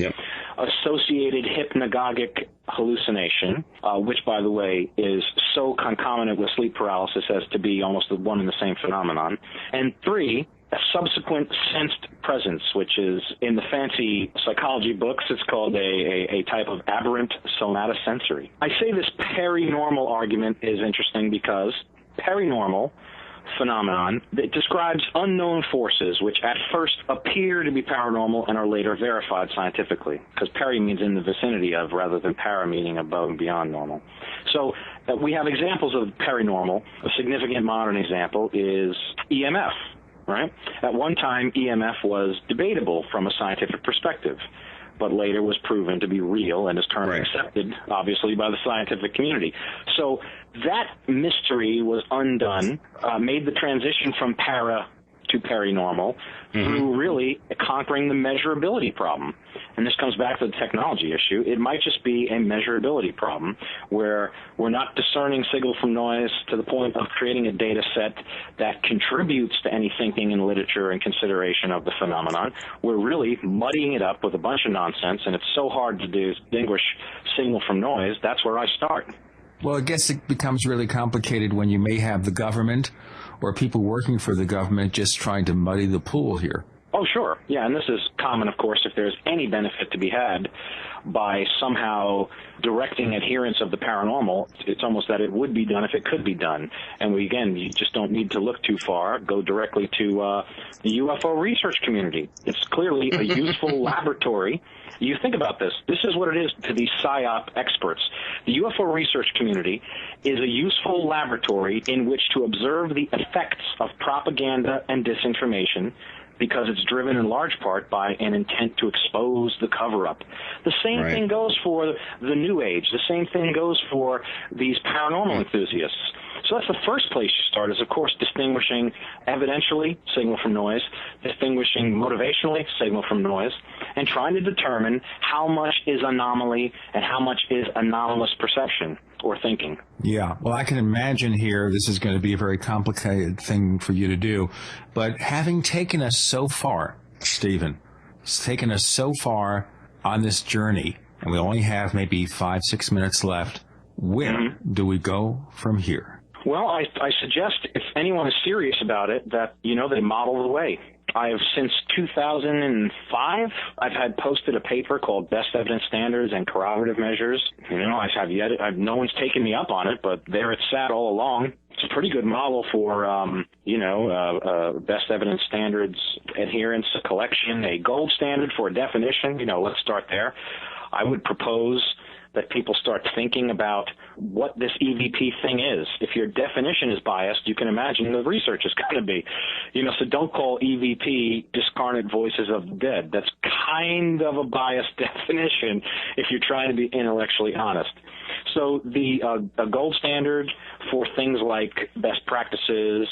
S6: associated hypnagogic hallucination, which, by the way, is so concomitant with sleep paralysis as to be almost the one and the same phenomenon. And three, a subsequent sensed presence, which is in the fancy psychology books, it's called a type of aberrant somatosensory. I say this perinormal argument is interesting because perinormal phenomenon, it describes unknown forces which at first appear to be paranormal and are later verified scientifically, because peri means in the vicinity of rather than para meaning above and beyond normal. So we have examples of perinormal. A significant modern example is EMF, right? At one time, EMF was debatable from a scientific perspective, but later was proven to be real and is currently accepted, obviously, by the scientific community. So that mystery was undone, made the transition from para to perinormal through really conquering the measurability problem. And this comes back to the technology issue. It might just be a measurability problem where we're not discerning signal from noise to the point of creating a data set that contributes to any thinking in literature and consideration of the phenomenon. We're really muddying it up with a bunch of nonsense, and it's so hard to distinguish signal from noise. That's where I start.
S2: Well, I guess it becomes really complicated when you may have the government or people working for the government just trying to muddy the pool here.
S6: Oh, sure. Yeah, and this is common, of course, if there's any benefit to be had by somehow directing adherence of the paranormal. It's almost that it would be done if it could be done. And you just don't need to look too far. Go directly to the UFO research community. It's clearly a useful laboratory. You think about this. This is what it is to these PSYOP experts. The UFO research community is a useful laboratory in which to observe the effects of propaganda and disinformation, because it's driven in large part by an intent to expose the cover-up. The same thing goes for the New Age. The same thing goes for these paranormal enthusiasts. So that's the first place you start is, of course, distinguishing evidentially signal from noise, distinguishing motivationally signal from noise, and trying to determine how much is anomaly and how much is anomalous perception or thinking.
S2: Yeah, well, I can imagine here this is going to be a very complicated thing for you to do. But having taken us so far, Stephen, it's taken us so far on this journey, and we only have maybe 5-6 minutes left, where do we go from here?
S6: Well, I suggest if anyone is serious about it that, they model the way. I've since 2005, I've had posted a paper called Best Evidence Standards and Corroborative Measures. No one's taken me up on it, but there it's sat all along. It's a pretty good model for, best evidence standards adherence, a collection, a gold standard for a definition. Let's start there. I would propose that people start thinking about what this EVP thing is. If your definition is biased, you can imagine the research is going to be. So don't call EVP discarnate voices of the dead. That's kind of a biased definition if you're trying to be intellectually honest. So a gold standard for things like best practices,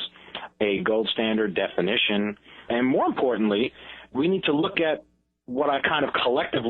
S6: a gold standard definition, and more importantly, we need to look at what I kind of collectively